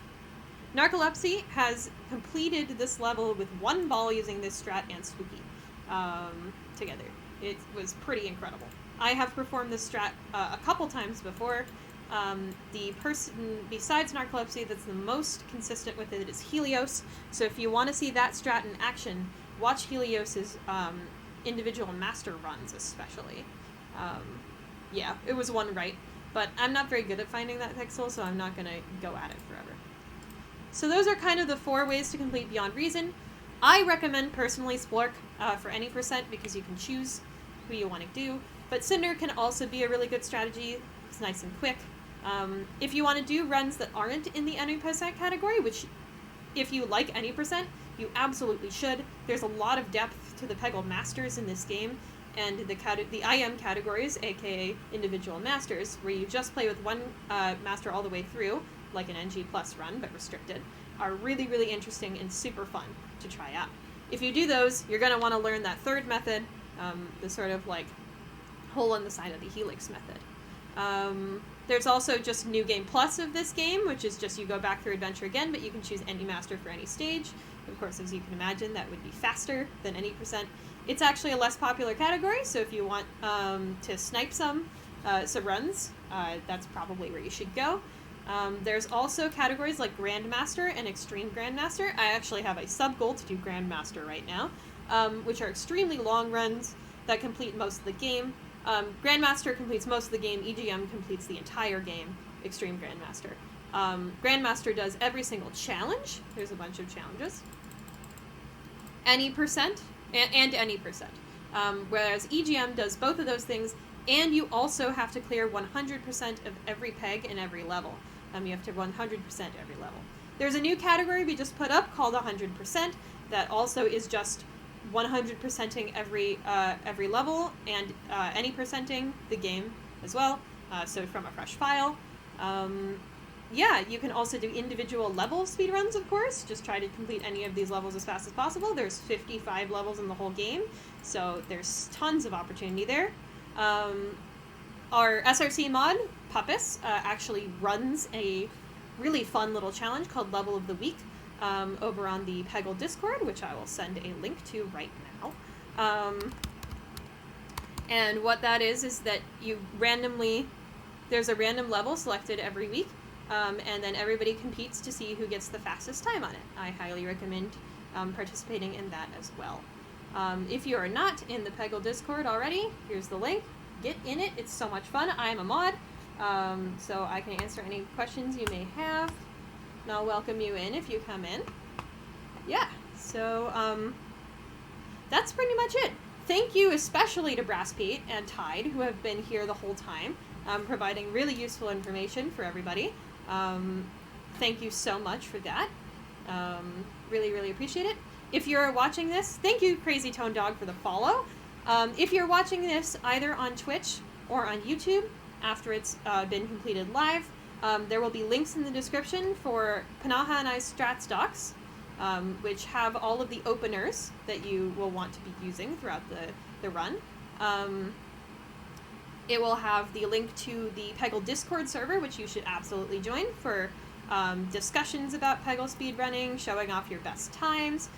Speaker 1: Narcolepz has completed this level with one ball using this strat and Spooky together. It was pretty incredible. I have performed this strat a couple times before. The person besides Narcolepz that's the most consistent with it is Helios. So if you want to see that strat in action, watch Helios's individual master runs especially. Yeah, it was one right. But I'm not very good at finding that pixel, so I'm not going to go at it forever. So those are kind of the 4 ways to complete Beyond Reason. I recommend personally Splork for any percent because you can choose who you want to do. But Cinder can also be a really good strategy. It's nice and quick. If you want to do runs that aren't in the any percent category, which if you like any percent, you absolutely should. There's a lot of depth to the Peggle Masters in this game, and the IM categories, aka individual masters, where you just play with one master all the way through, like an NG plus run, but restricted, are really, really interesting and super fun to try out. If you do those, you're going to want to learn that third method, the sort of like hole in the side of the helix method. There's also just New Game Plus of this game, which is just you go back through adventure again, but you can choose any master for any stage. Of course, as you can imagine, that would be faster than any percent. It's actually a less popular category, so if you want to snipe some runs, that's probably where you should go. There's also categories like Grandmaster and Extreme Grandmaster. I actually have a sub-goal to do Grandmaster right now, which are extremely long runs that complete most of the game. Grandmaster completes most of the game, EGM completes the entire game, Extreme Grandmaster. Grandmaster does every single challenge. There's a bunch of challenges. Any percent, and any percent. Whereas EGM does both of those things, and you also have to clear 100% of every peg in every level. You have to 100% every level. There's a new category we just put up called 100% that also is just 100%ing every level and any percenting the game as well. So from a fresh file. Yeah, you can also do individual level speedruns, of course. Just try to complete any of these levels as fast as possible. There's 55 levels in the whole game, so there's tons of opportunity there. Our SRC mod, Puppis, actually runs a really fun little challenge called Level of the Week over on the Peggle Discord, which I will send a link to right now. And what that is that you randomly, there's a random level selected every week, and then everybody competes to see who gets the fastest time on it. I highly recommend participating in that as well. If you are not in the Peggle Discord already, here's the link. Get in it. It's so much fun. I'm a mod, so I can answer any questions you may have, and I'll welcome you in if you come in. Yeah, so that's pretty much it. Thank you especially to Brass Pete and Tide, who have been here the whole time, providing really useful information for everybody. Thank you so much for that. Really, really appreciate it. If you're watching this, thank you, Crazy Tone Dog, for the follow. If you're watching this either on Twitch or on YouTube after it's been completed live, there will be links in the description for Panaha and I's Strats docs, which have all of the openers that you will want to be using throughout the run. It will have the link to the Peggle Discord server, which you should absolutely join for discussions about Peggle speedrunning, showing off your best times.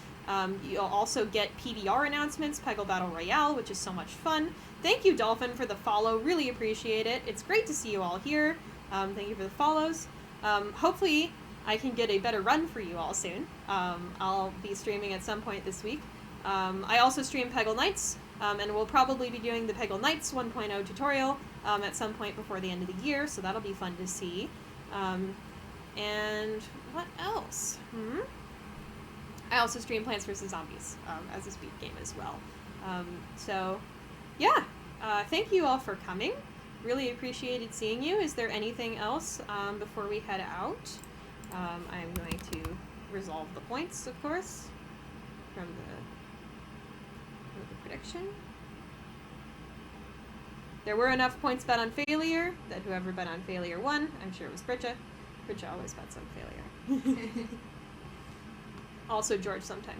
Speaker 1: You'll also get PBR announcements, Peggle Battle Royale, which is so much fun. Thank you, Dolphin, for the follow. Really appreciate it. It's great to see you all here. Thank you for the follows. Hopefully, I can get a better run for you all soon. I'll be streaming at some point this week. I also stream Peggle Nights, and we'll probably be doing the Peggle Nights 1.0 tutorial at some point before the end of the year, so that'll be fun to see. And what else? I also stream Plants vs. Zombies as a speed game as well. So, yeah. Thank you all for coming. Really appreciated seeing you. Is there anything else before we head out? I'm going to resolve the points, of course, from the prediction. There were enough points bet on failure that whoever bet on failure won. I'm sure it was Bridget. Bridget always bets on failure. Also George sometimes.